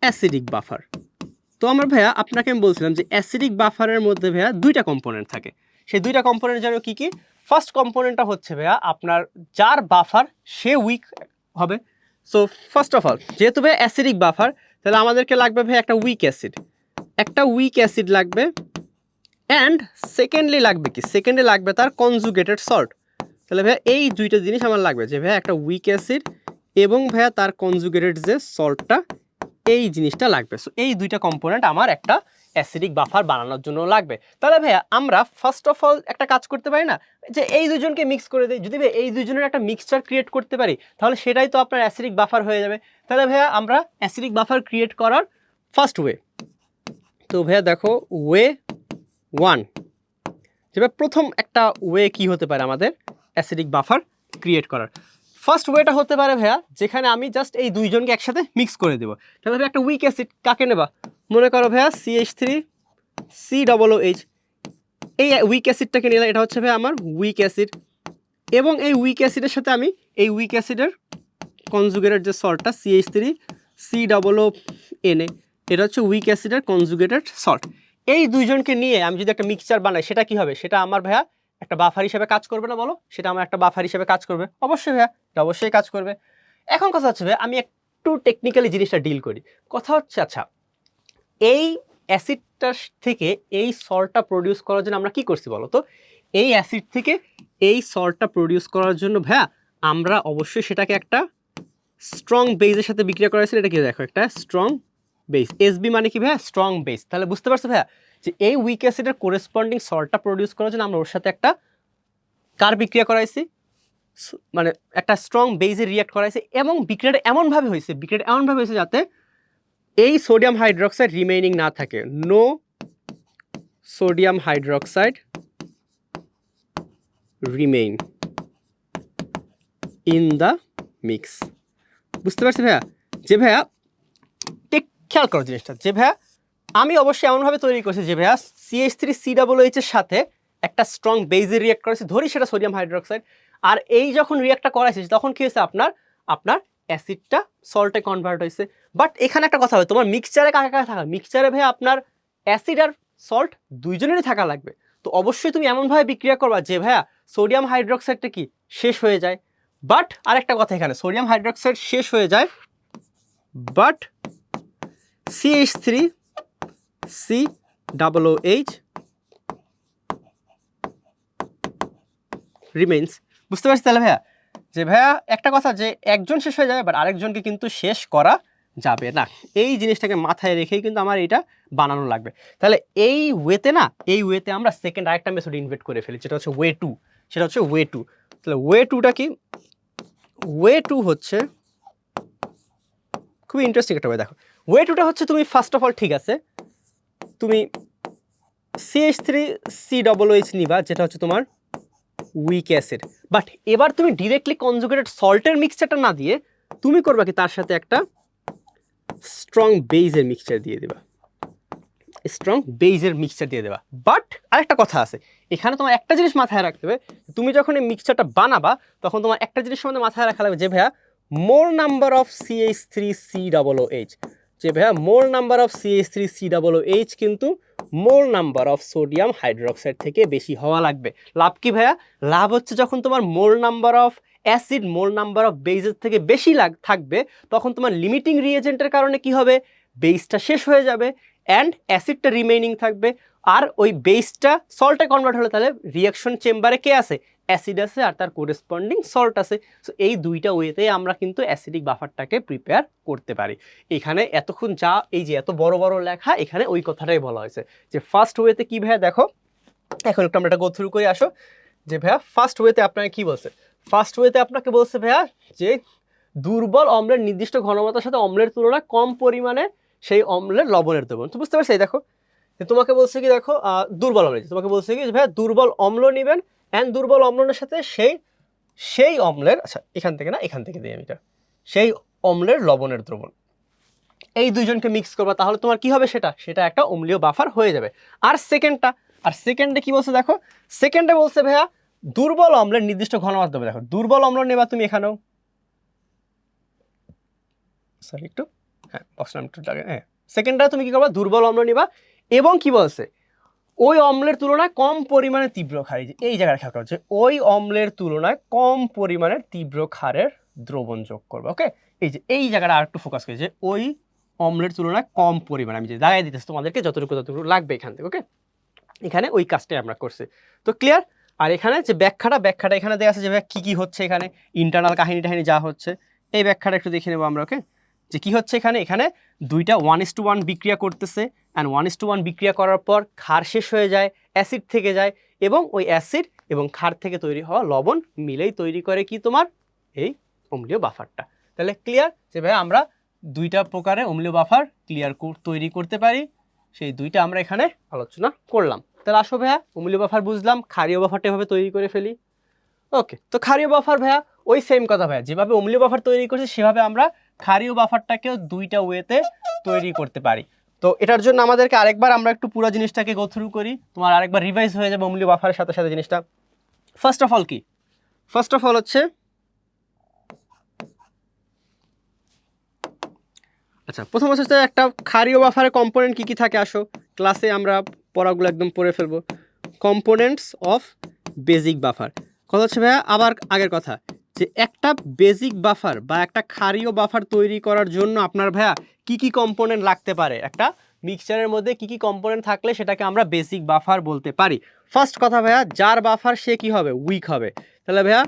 অ্যাসিডিক বাফার। তো আমার ভাইয়া আপনাকে আমি বলছিলাম যে অ্যাসিডিক বাফারের মধ্যে ভাইয়া দুইটা কম্পোনেন্ট থাকে। সেই দুইটা কম্পোনেন্ট যেন কি কি? ফার্স্ট কম্পোনেন্টটা হচ্ছে ভাইয়া আপনার যার বাফার সে উইক হবে। সো ফার্স্ট অফ অল যেহেতু ভাইয়া অ্যাসিডিক বাফার, তাহলে আমাদেরকে লাগবে ভাইয়া একটা উইক অ্যাসিড, একটা উইক অ্যাসিড লাগবে। অ্যান্ড সেকেন্ডলি লাগবে কি? সেকেন্ডলি লাগবে তার কনজুগেটেড সল্ট। তাহলে ভাইয়া এই দুইটা জিনিস আমার লাগবে, যে ভাইয়া একটা উইক অ্যাসিড এবং ভাইয়া তার কনজুগেটেড যে সল্টটা, এই জিনিসটা লাগবে। সো এই দুইটা কম্পোনেন্ট আমার একটা অ্যাসিডিক বাফার বানানোর জন্য লাগবে। তাহলে ভাইয়া আমরা ফার্স্ট অফ অল একটা কাজ করতে পারি না, যে এই দুজনকে মিক্স করে দিই। যদি ভাই এই দুজনের একটা মিক্সচার ক্রিয়েট করতে পারি, তাহলে সেটাই তো আপনার অ্যাসিডিক বাফার হয়ে যাবে। তাহলে ভাইয়া আমরা অ্যাসিডিক বাফার ক্রিয়েট করার ফার্স্ট ওয়ে, তো ভাইয়া দেখো ওয়ে 1, যেটা প্রথম একটা ওয়ে কি হতে পারে আমাদের অ্যাসিডিক বাফার ক্রিয়েট করার। ফার্স্ট ওয়েটা হতে পারে ভাইয়া যেখানে আমি জাস্ট এই দুইজনকে একসাথে মিক্স করে দেবো। তাহলে ভাইয়া একটা উইক অ্যাসিড কাকে নেবা? মনে করো ভাইয়া CH3COOH, এই উইক অ্যাসিডটাকে নিলাম, এটা হচ্ছে ভাইয়া আমার উইক অ্যাসিড। এবং এই উইক অ্যাসিডের সাথে আমি এই উইক অ্যাসিডের কনজুগেটেড যে সল্টটা CH3COONA, এটা হচ্ছে উইক অ্যাসিডের কনজুগেটেড সল্ট। এই দুইজনকে নিয়ে আমি যদি একটা মিক্সচার বানাই, সেটা কি হবে? সেটা আমার ভাইয়া একটা বাফার হিসেবে কাজ করবে না বলো? সেটা আমার একটা বাফার হিসেবে কাজ করবে, অবশ্যই ভাইয়া, এটা অবশ্যই কাজ করবে। এখন কথা হচ্ছে ভাইয়া আমি একটু টেকনিক্যালি জিনিসটা ডিল করি। কথা হচ্ছে আচ্ছা, এই অ্যাসিডটার থেকে এই সল্টটা প্রডিউস করার জন্য আমরা কি করছি বলো তো? এই অ্যাসিড থেকে এই সল্টটা প্রডিউস করার জন্য ভাইয়া আমরা অবশ্যই সেটাকে একটা স্ট্রং বেসের সাথে বিক্রিয়া করাইছি। এটা কি দেখো একটা স্ট্রং বেস, এসবি মানে কি ভাইয়া? Strong base. তাহলে বুঝতে পারছো ভাইয়া যে এই উইক অ্যাসিডের কোরেসপন্ডিং সল্টটা প্রডিউস করার জন্য আমরা ওর সাথে একটা কার বিক্রিয়া করাইছি? মানে একটা স্ট্রং বেসে রিয়াক্ট করাইছে। এবং বিক্রিয়াটা এমনভাবে হয়েছে যাতে এই সোডিয়াম হাইড্রোক্সাইড রিমেইনিং না থাকে। No sodium hydroxide remain in the mix. বুঝতে পারছি ভাইয়া? যে ভাইয়া খেয়াল করো জিনিসটা, যে ভাইয়া আমি অবশ্যই এমনভাবে তৈরি করছি যে ভাইয়া CH3COOH এর সাথে একটা স্ট্রং বেসে রিয়াক্ট করেছি, ধরি সেটা সোডিয়াম হাইড্রোক্সাইড। আর এই যখন রিয়াক্টটা করাইছি তখন কি হয়েছে? আপনার অ্যাসিডটা সল্টে কনভার্ট হয়েছে। বাট এখানে একটা কথা হবে, তোমার মিক্সচারে কাকে কাকে থাকা? মিক্সচারে ভাইয়া আপনার অ্যাসিড আর সল্ট দুইজনেরই থাকা লাগবে। তো অবশ্যই তুমি এমনভাবে বিক্রিয়া করবা যে ভাইয়া সোডিয়াম হাইড্রোক্সাইডটা কি শেষ হয়ে যায়। বাট আরেকটা কথা, এখানে সোডিয়াম হাইড্রোক্সাইড শেষ হয়ে যায়, বাট CH3COOH রিমেইনস। বুঝতে পারছি তাহলে ভাইয়া? যে ভাইয়া একটা কথা, যে একজন শেষ হয়ে যাবে বাট আরেকজনকে কিন্তু শেষ করা যাবে না। এই জিনিসটাকে মাথায় রেখেই কিন্তু আমার এটা বানানো লাগবে। তাহলে এই ওয়েতে আমরা সেকেন্ড আরেকটা মেথড ইনভেট করে ফেলি, যেটা হচ্ছে ওয়ে 2। সেটা হচ্ছে ওয়ে 2। তাহলে ওয়ে 2টা কি? ওয়ে 2 হচ্ছে খুবই ইন্টারেস্টিং একটা ওয়ে। দেখো ওয়ে 2টা হচ্ছে, তুমি ফার্স্ট অফ অল ঠিক আছে তুমি CH3COOH নিবা, যেটা হচ্ছে তোমার উইক অ্যাসিড। বাট এবার তুমি ডিরেক্টলি কনজুগেটেড সল্টের মিক্সচারটা না দিয়ে তুমি করবা কি? তার সাথে একটা স্ট্রং বেসের মিক্সচার দিয়ে দেবা, বাট আরেকটা কথা আছে এখানে, তোমার একটা জিনিস মাথায় রাখতে হবে। তুমি যখন এই মিক্সচারটা বানাবা তখন তোমার একটা জিনিস সম্বন্ধে মাথায় রাখা লাগবে, যে ভাইয়া মোর নাম্বার অফ CH3COOH, যে ভাইয়া মোর নাম্বার অফ CH3COOH কিন্তু মোর নাম্বার অফ সোডিয়াম হাইড্রোক্সাইড থেকে বেশি হওয়া লাগবে। লাভ কি ভাইয়া? লাভ হচ্ছে যখন তোমার more number of acid more number of বেসের থেকে বেশি থাকবে, তখন তোমার লিমিটিং রিয়েজেন্টের কারণে কি হবে? বেসটা শেষ হয়ে যাবে অ্যান্ড অ্যাসিডটা রিমেইনিং থাকবে। আর ওই বেসটা সল্টে কনভার্ট হলে তাহলে রিয়াকশন চেম্বারে কে আছে? অ্যাসিড আছে আর তার কোরেসপন্ডিং সল্ট আছে। সো এই দুইটা ওয়েতে আমরা কিন্তু অ্যাসিডিক বাফারটাকে প্রিপেয়ার করতে পারি। এখানে এতক্ষণ যা এই যে এত বড় বড় লেখা, এখানে ওই কথাটাই বলা হয়েছে যে ফার্স্ট ওয়েতে কি ভাইয়া দেখো, এখন একটু আমরা এটা গো থ্রু করে আসো। যে ভাইয়া ফার্স্ট ওয়েতে আপনাকে কি বলছে? ফার্স্ট ওয়েতে আপনাকে বলছে ভাইয়া যে দুর্বল অম্লের নির্দিষ্ট ঘনমাত্রার সাথে অম্লের তুলনায় কম পরিমাণে সেই অম্লের লবণের দ্রবণ। তো বুঝতে পারছি? দেখো তোমাকে বলছে কি, দেখো দুর্বল অম্ল, তোমাকে বলছে কি ভাইয়া দুর্বল অম্ল নেবেন অ্যান্ড দুর্বল অম্লের সাথে সেই অম্লের, আচ্ছা এখান থেকে না এখান থেকে দিই আমি এটা, সেই অম্লের লবণের দ্রবণ, এই দুইজনকে মিক্স করবা, তাহলে তোমার কি হবে? সেটা একটা অম্লীয় বাফার হয়ে যাবে। আর সেকেন্ডে কি বলছে? দেখো সেকেন্ডে বলছে ভাইয়া দুর্বল অম্লের নির্দিষ্ট ঘনমাত্রা। দেখো দুর্বল অম্ল নেবা তুমি এখানেও, সরি একটু, হ্যাঁ বক্স নাম একটু লাগে, হ্যাঁ সেকেন্ডটা তুমি কি করবা, দুর্বল অম্ল নিবা এবং কি বলছে ওই অম্লের তুলনায় কম পরিমাণে তীব্র ক্ষার, এই জায়গায় খেয়াল করা হচ্ছে ওই অম্লের তুলনায় কম পরিমাণের তীব্র ক্ষারের দ্রবণ যোগ করবে। ওকে, এই যে এই জায়গাটা আর একটু ফোকাস করি যে ওই অম্লের তুলনায় কম পরিমাণে, আমি যে দাগাই দিতেছি তোমাদেরকে যতটুকু যতটুকু লাগবে এখান থেকে। ওকে, এখানে ওই কাজটাই আমরা করছি, তো ক্লিয়ার। আর এখানে যে ব্যাখ্যাটা এখানে দেওয়া আছে যে কি কি হচ্ছে এখানে ইন্টারনাল কাহিনী টাহিনী যা হচ্ছে, এই ব্যাখ্যাটা একটু দেখে নেবো আমরা। ওকে, যে কি হচ্ছে এখানে দুইটা 1:1 বিক্রিয়া করতেছে, অ্যান্ড 1:1 বিক্রিয়া করার পর ক্ষার শেষ হয়ে যায়, অ্যাসিড থেকে যায়, এবং ওই অ্যাসিড এবং ক্ষার থেকে তৈরি হওয়া লবণ মিলেই তৈরি করে কি তোমার এই অম্লীয় বাফারটা। তাহলে ক্লিয়ার যে ভাই আমরা দুইটা প্রকারে অম্লীয় বাফার ক্লিয়ার তৈরি করতে পারি, সেই দুইটা আমরা এখানে আলোচনা করলাম। তাহলে আসো ভাইয়া অম্লীয় বাফার বুঝলাম, ক্ষারীয় বাফারটা এভাবে তৈরি করে ফেলি। ওকে, তো ক্ষারীয় বাফার ভাইয়া ওই সেম কথা ভাইয়া, যেভাবে অম্লীয় বাফার তৈরি করছে সেভাবে আমরা ক্ষারীয় বাফারটাকেও দুইটা ওয়েতে তৈরি করতে পারি। তো এটার জন্য আমাদেরকে আরেকবার আমরা একটু পুরো জিনিসটাকে গো থ্রু করি, তোমার আরেকবার রিভাইজ হয়ে যাবে অম্লীয় বাফারের সাথে সাথে জিনিসটা। ফার্স্ট অফ অল কি, ফার্স্ট অফ অল হচ্ছে আচ্ছা প্রথম হচ্ছে একটা ক্ষারীয় বাফারের কম্পোনেন্ট কি কি থাকে, আসো ক্লাসে আমরা পড়াগুলো একদম পড়ে ফেলবো। কম্পোনেন্টস অফ বেসিক বাফার, কথা হচ্ছে ভাইয়া আবার আগের কথা, যে একটা বেসিক বাফার বা একটা ক্ষারীয় বাফার তৈরি করার জন্য আপনার ভাইয়া কি কি কম্পোনেন্ট লাগতে পারে, একটা মিক্সচারের মধ্যে কি কি কম্পোনেন্ট থাকলে সেটাকে আমরা বেসিক বাফার বলতে পারি। ফার্স্ট কথা ভাইয়া, যার বাফার সে কি হবে, উইক হবে। তাহলে ভাইয়া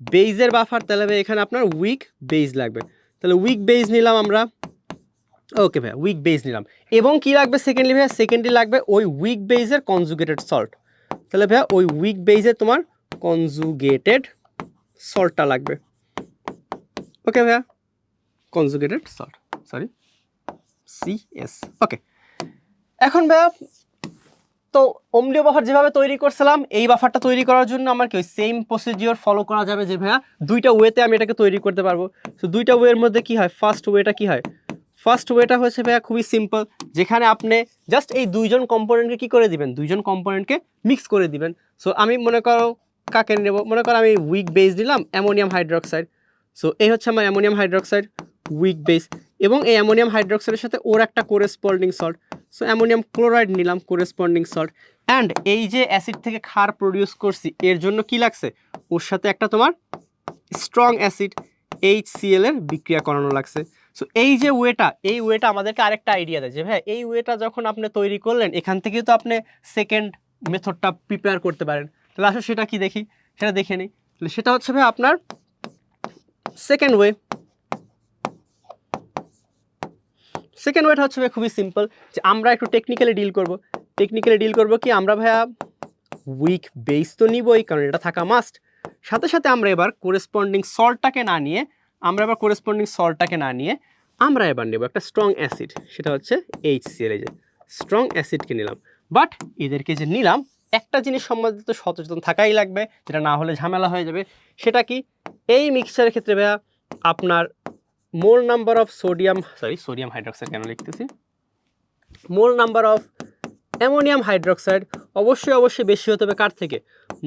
বেইজের বাফার, তাহলে ভাই এখানে আপনার উইক বেইজ লাগবে, তাহলে উইক বেইজ নিলাম আমরা। ওকে ভাইয়া উইক বেজ নিলাম, এবং কি লাগবে সেকেন্ডলি ভাইয়া, সেকেন্ডলি লাগবে ওই উইক বেজের কনজুগেটেড সল্ট। তাহলে ভাইয়া ওই উইক বেজে তোমার কনজুগেটেড সল্টটা লাগবে। ওকে ভাইয়া, কনজুগেটেড সল্ট, সরি সিএস। ওকে, এখন ভাইয়া তো অম্লীয় বাফার যেভাবে তৈরি করছিলাম এই বাফারটা তৈরি করার জন্য আমার কি ওই সেম প্রসিডিওর ফলো করা যাবে, যে ভাইয়া দুইটা ওয়েতে আমি এটাকে তৈরি করতে পারবো। তো দুইটা ওয়ের মধ্যে কি হয়, ফার্স্ট ওয়েটা কি হয়, ফার্স্ট ওয়েটা হচ্ছে ভাইয়া খুবই সিম্পল, যেখানে আপনি জাস্ট এই দুইজন কম্পোনেন্টকে কি করে দিবেন, দুইজন কম্পোনেন্টকে মিক্স করে দিবেন। সো আমি মনে করো কাকে নেব, মনে করো আমি উইক বেস দিলাম অ্যামোনিয়াম হাইড্রোক্সাইড। সো এই হচ্ছে আমার অ্যামোনিয়াম হাইড্রোক্সাইড উইক বেস, এবং এই অ্যামোনিয়াম হাইড্রোক্সাইডের সাথে ওর একটা corresponding salt, so ammonium chloride নিলাম কোরেসপন্ডিং সল্ট। অ্যান্ড এই যে অ্যাসিড থেকে ক্ষার প্রডিউস করছি এর জন্য কি লাগছে, ওর সাথে একটা তোমার স্ট্রং অ্যাসিড HCl এর বিক্রিয়া করানো লাগছে। সো এই যে ওয়েটা, এই ওয়েটা আমাদেরকে আরেকটা আইডিয়া দেয় যে ভাই এই ওয়েটা যখন আপনি তৈরি করলেন এখান থেকেই তো আপনি সেকেন্ড মেথডটা প্রিপেয়ার করতে পারেন। তাহলে আসলে সেটা কি দেখি, সেটা দেখে নিই। তাহলে সেটা হচ্ছে ভাই আপনার সেকেন্ড ওয়ে। সেকেন্ড ওয়েটা হচ্ছে ভাই খুবই সিম্পল, যে আমরা একটু টেকনিক্যালি ডিল করব। টেকনিক্যালি ডিল করব কি, আমরা ভাইয়া উইক বেস তো নিবই, কারণ এটা থাকা মাস্ট। সাথে সাথে আমরা এবার কোরেসপন্ডিং সল্টটাকে না নিয়ে আমরা এবার নেব একটা স্ট্রং অ্যাসিড, সেটা হচ্ছে HCl, এই যে স্ট্রং অ্যাসিডকে নিলাম। বাট এদেরকে যে নিলাম একটা জিনিস সম্বন্ধে তো সচেতন থাকাই লাগবে, যেটা না হলে ঝামেলা হয়ে যাবে। সেটা কি, এই মিক্সচারের ক্ষেত্রে ভাইয়া আপনার মোল নাম্বার অফ সোডিয়াম হাইড্রোক্সাইড কেন লিখতেছি, মোল নাম্বার অফ অ্যামোনিয়াম হাইড্রোক্সাইড অবশ্যই বেশি হতে হবে কার থেকে,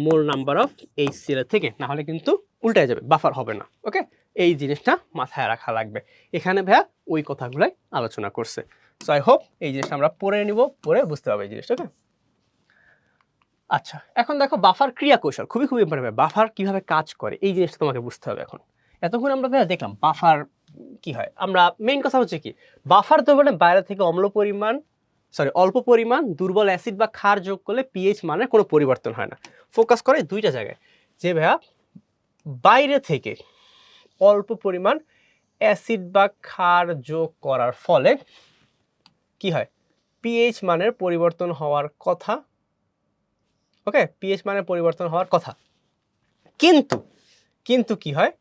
মোল নাম্বার অফ HCl থেকে, না হলে কিন্তু উল্টায় যাবে, বাফার হবে না। ওকে, এই জিনিসটা মাথায় রাখা লাগবে। এখানে ভাইয়া ওই কথাগুলাই আলোচনা করছে। সো আই হোপ এই জিনিসটা আমরা পড়ে নিব, পড়ে বুঝতে পারবো এই জিনিসটা। ওকে, আচ্ছা এখন দেখো বাফার ক্রিয়া কৌশল খুবই ইম্পর্টেন্ট, বাফার কিভাবে কাজ করে এই জিনিসটা তোমাকে বুঝতে হবে। এখন এতক্ষণ আমরা ভাইয়া দেখলাম বাফার কি হয়, আমরা মেইন কথা হচ্ছে কি, বাফার দ্রবণে বাইরে থেকে অল্প পরিমাণ দুর্বল অ্যাসিড বা ক্ষার যোগ করলে পিএইচ মানের কোনো পরিবর্তন হয় না। ফোকাস করে দুইটা জায়গায়, যে ভাইয়া বাইরে থেকে অল্প পরিমাণ অ্যাসিড বা ক্ষার যোগ করার ফলে কি হয়, পিএইচ মানের পরিবর্তন হওয়ার কথা। ওকে, পিএইচ মানের পরিবর্তন হওয়ার কথা, কিন্তু কি হয়,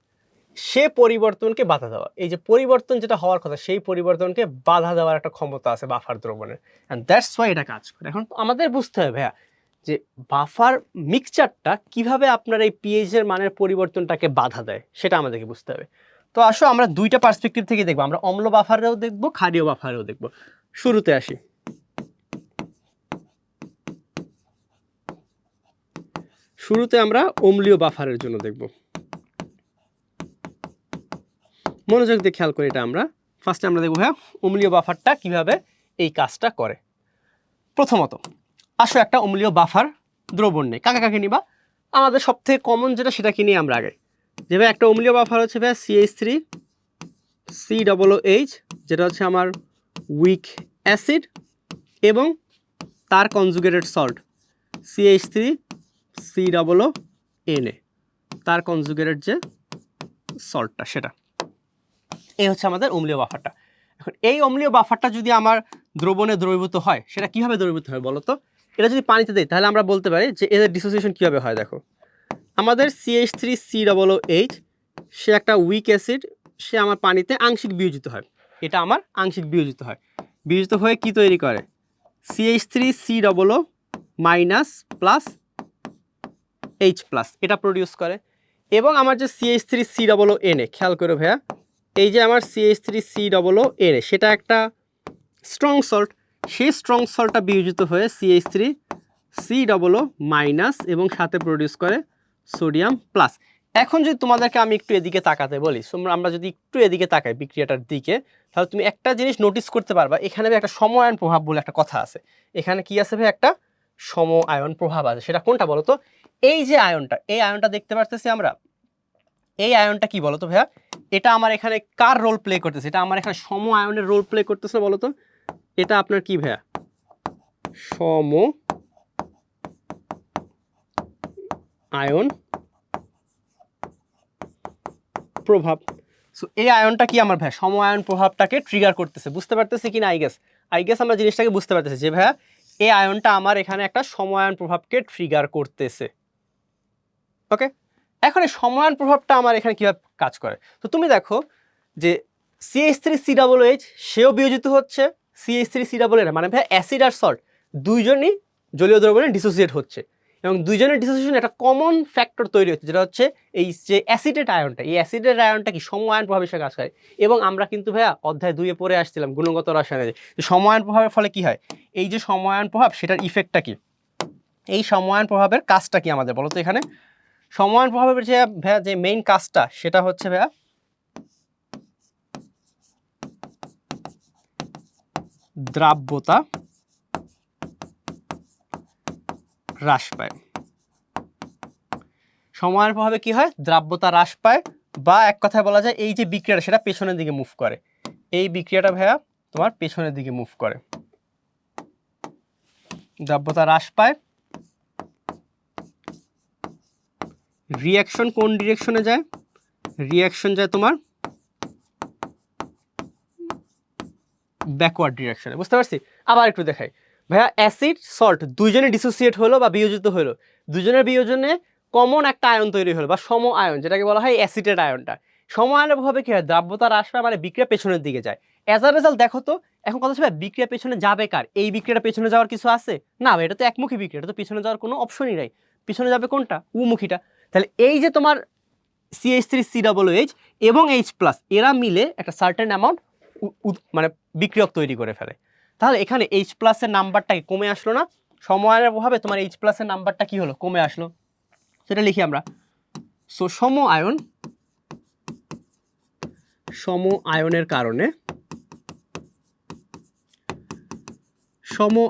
সে পরিবর্তনকে বাধা দেওয়া, এই যে পরিবর্তন যেটা হওয়ার কথা সেই পরিবর্তনকে বাধা দেওয়ার একটা ক্ষমতা আছে বাফার দ্রবণের, এন্ড দ্যাটস ওয়াই এটা কাজ করে। এখন আমাদের বুঝতে হবে ভাইয়া যে বাফার মিক্সচারটা কিভাবে আপনার এই পিএইচ এর মানের পরিবর্তনটাকে বাধা দেয়, সেটা আমাদেরকে বুঝতে হবে। তো আসো আমরা দুইটা পার্সপেক্টিভ থেকে দেখবো, আমরা অম্ল বাফারেও দেখবো, ক্ষারীয় বাফারেও দেখবো। শুরুতে আসি, শুরুতে আমরা অম্লীয় বাফারের জন্য দেখব। মনোযোগ দিয়ে খেয়াল করে এটা আমরা ফার্স্টে আমরা দেখব হ্যাঁ অম্লীয় বাফারটা কিভাবে এই কাজটা করে। প্রথমত আসো একটা অম্লীয় বাফার দ্রবণ নেই, কাকে কাকে নিবা, আমাদের সবথেকে কমন যেটা সেটা কি নিই আমরা আগে। যেভাবে একটা অম্লীয় বাফার হচ্ছে ভাই CH3COOH, যেটা হচ্ছে আমার উইক অ্যাসিড, এবং তার কনজুগেটেড সল্ট CH3COONA, তার কনজুগেটেড যে সল্টটা সেটা। এই হচ্ছে আমাদের অম্লীয় বাফারটা। এখন এই অম্লীয় বাফারটা যদি আমার দ্রবণে দ্রবীভূত হয়, সেটা কিভাবে দ্রবীভূত হয় বলো তো? এটা যদি পানিতে দেই তাহলে আমরা বলতে পারি যে এদের ডিসোসিয়েশন কিভাবে হয়। দেখো আমাদের CH3COOH সে একটা উইক অ্যাসিড, সে আমার পানিতে আংশিক বিয়োজিত হয়, এটা আমার আংশিক বিয়োজিত হয়, বিয়োজিত হয়ে কি তৈরি করে CH3COO minus plus H plus, এটা প্রডিউস করে। এবং আমার যে CH3COONA, খেয়াল করে ভাইয়া, এই যে আমার CH3COONA সেটা একটা স্ট্রং সল্ট, সেই স্ট্রং সল্টটা বিয়োজিত হয়ে CH3COO মাইনাস এবং সাথে প্রডিউস করে সোডিয়াম প্লাস। এখন যদি তোমাদেরকে আমি একটু এদিকে তাকাতে বলি, আমরা যদি একটু এদিকে তাকাই বিক্রিয়াটার দিকে, তাহলে তুমি একটা জিনিস নোটিস করতে পারবা, এখানে একটা সমআয়ন প্রভাব বলে একটা কথা আছে। এখানে কি আছে ভাই, একটা সমআয়ন প্রভাব আছে। সেটা কোনটা বলো তো? এই যে আয়নটা, এই আয়নটা দেখতে পারতেছি আমরা, এই আয়নটা কি বলতো ভাইয়া, এটা আমার এখানে কার রোল প্লে করতেছে? এটা আমার এখানে সম আয়নের রোল প্লে করতেছে বলতো। এটা আপনার কি ভাইয়া, সম আয়ন প্রভাব। সো এই আয়নটা কি আমার ভাইয়া সম আয়ন প্রভাবটাকে ট্রিগার করতেছে, বুঝতে পারতেছি কিনা? আই গেস আমরা জিনিসটাকে বুঝতে পারতেছি যে ভাইয়া এই আয়নটা আমার এখানে একটা সম আয়ন প্রভাবকে ট্রিগার করতেছে। ওকে, এখন এই সময়ায়ন প্রভাবটা আমার এখানে কিভাবে কাজ করে? তো তুমি দেখো যে CH3COOH সেও বিয়োজিত হচ্ছে, CH3COON মানে ভাই অ্যাসিড আর সল্ট দুইজনই জলীয় দ্রবণে ডিসোসিয়েট হচ্ছে, এবং দুইজনের ডিসোসিয়েশন একটা কমন ফ্যাক্টর তৈরি হচ্ছে, যেটা হচ্ছে এই যে অ্যাসিডেট আয়নটা, এই অ্যাসিডেট আয়নটা কি সময়ায়ন প্রভাব হিসেবে কাজ করে। এবং আমরা কিন্তু ভাইয়া অধ্যায় 2-এ পড়ে আসছিলাম গুণগত রসায়নে যে সময়ায়ন প্রভাবের ফলে কি হয়, এই যে সময়ায়ন প্রভাব সেটার ইফেক্টটা কি, এই সময়ায়ন প্রভাবের কাজটা কি আমাদের বলো তো? এখানে সময়ায়ন প্রভাবের যে ভাইয়া যে মেইন কাজটা সেটা হচ্ছে ভাইয়া দ্রাব্যতা হ্রাস পায়। সময়ায়ন প্রভাবে কি হয়, দ্রাব্যতা হ্রাস পায়, বা এক কথায় বলা যায় এই যে বিক্রিয়াটা সেটা পেছনের দিকে মুভ করে, এই বিক্রিয়াটা ভাইয়া তোমার পেছনের দিকে মুভ করে, দ্রাব্যতা হ্রাস পায়। রিঅ্যাকশন কোন ডিরেকশনে যায়? রিঅ্যাকশন যায় তোমার ব্যাকওয়ার্ড ডিরেকশনে, বুঝতে পারছি? আবার একটু দেখাই ভাইয়া, অ্যাসিড সল্ট দুইজনে ডিসোসিয়েট হলো বা বিয়োজিত হলো, দুজনের বিয়োজনে কমন একটা আয়ন তৈরি হলো বা সম আয়ন, যেটাকে বলা হয় অ্যাসিটেট আয়নটা। সম আয়নের প্রভাবে কি হয়, দ্রাব্যতা হ্রাস পায়, মানে বিক্রিয়া পেছনের দিকে যায়। অ্যাজ আ রেজাল্ট দেখো তো, এখন কথা হচ্ছে বিক্রিয়া পেছনে যাবে কার? এই বিক্রিয়াটা পেছনে যাওয়ার কিছু আছে না, এটা তো একমুখী বিক্রিয়া, এটা তো পেছনে যাওয়ার কোনো অপশনই নাই। পিছনে যাবে কোনটা? উমুখীটা। তাহলে এই যে তোমার CH3COOH এবং H প্লাস এরা মিলে একটা সার্টেন অ্যামাউন্ট মানে বিক্রিয়ক তৈরি করে ফেলে। তাহলে এখানে H প্লাসের নাম্বারটা কমে আসলো না? সময়ের প্রভাবে তোমার H প্লাসের নাম্বারটা কি হলো, কমে আসলো। সেটা লিখি আমরা। সো সম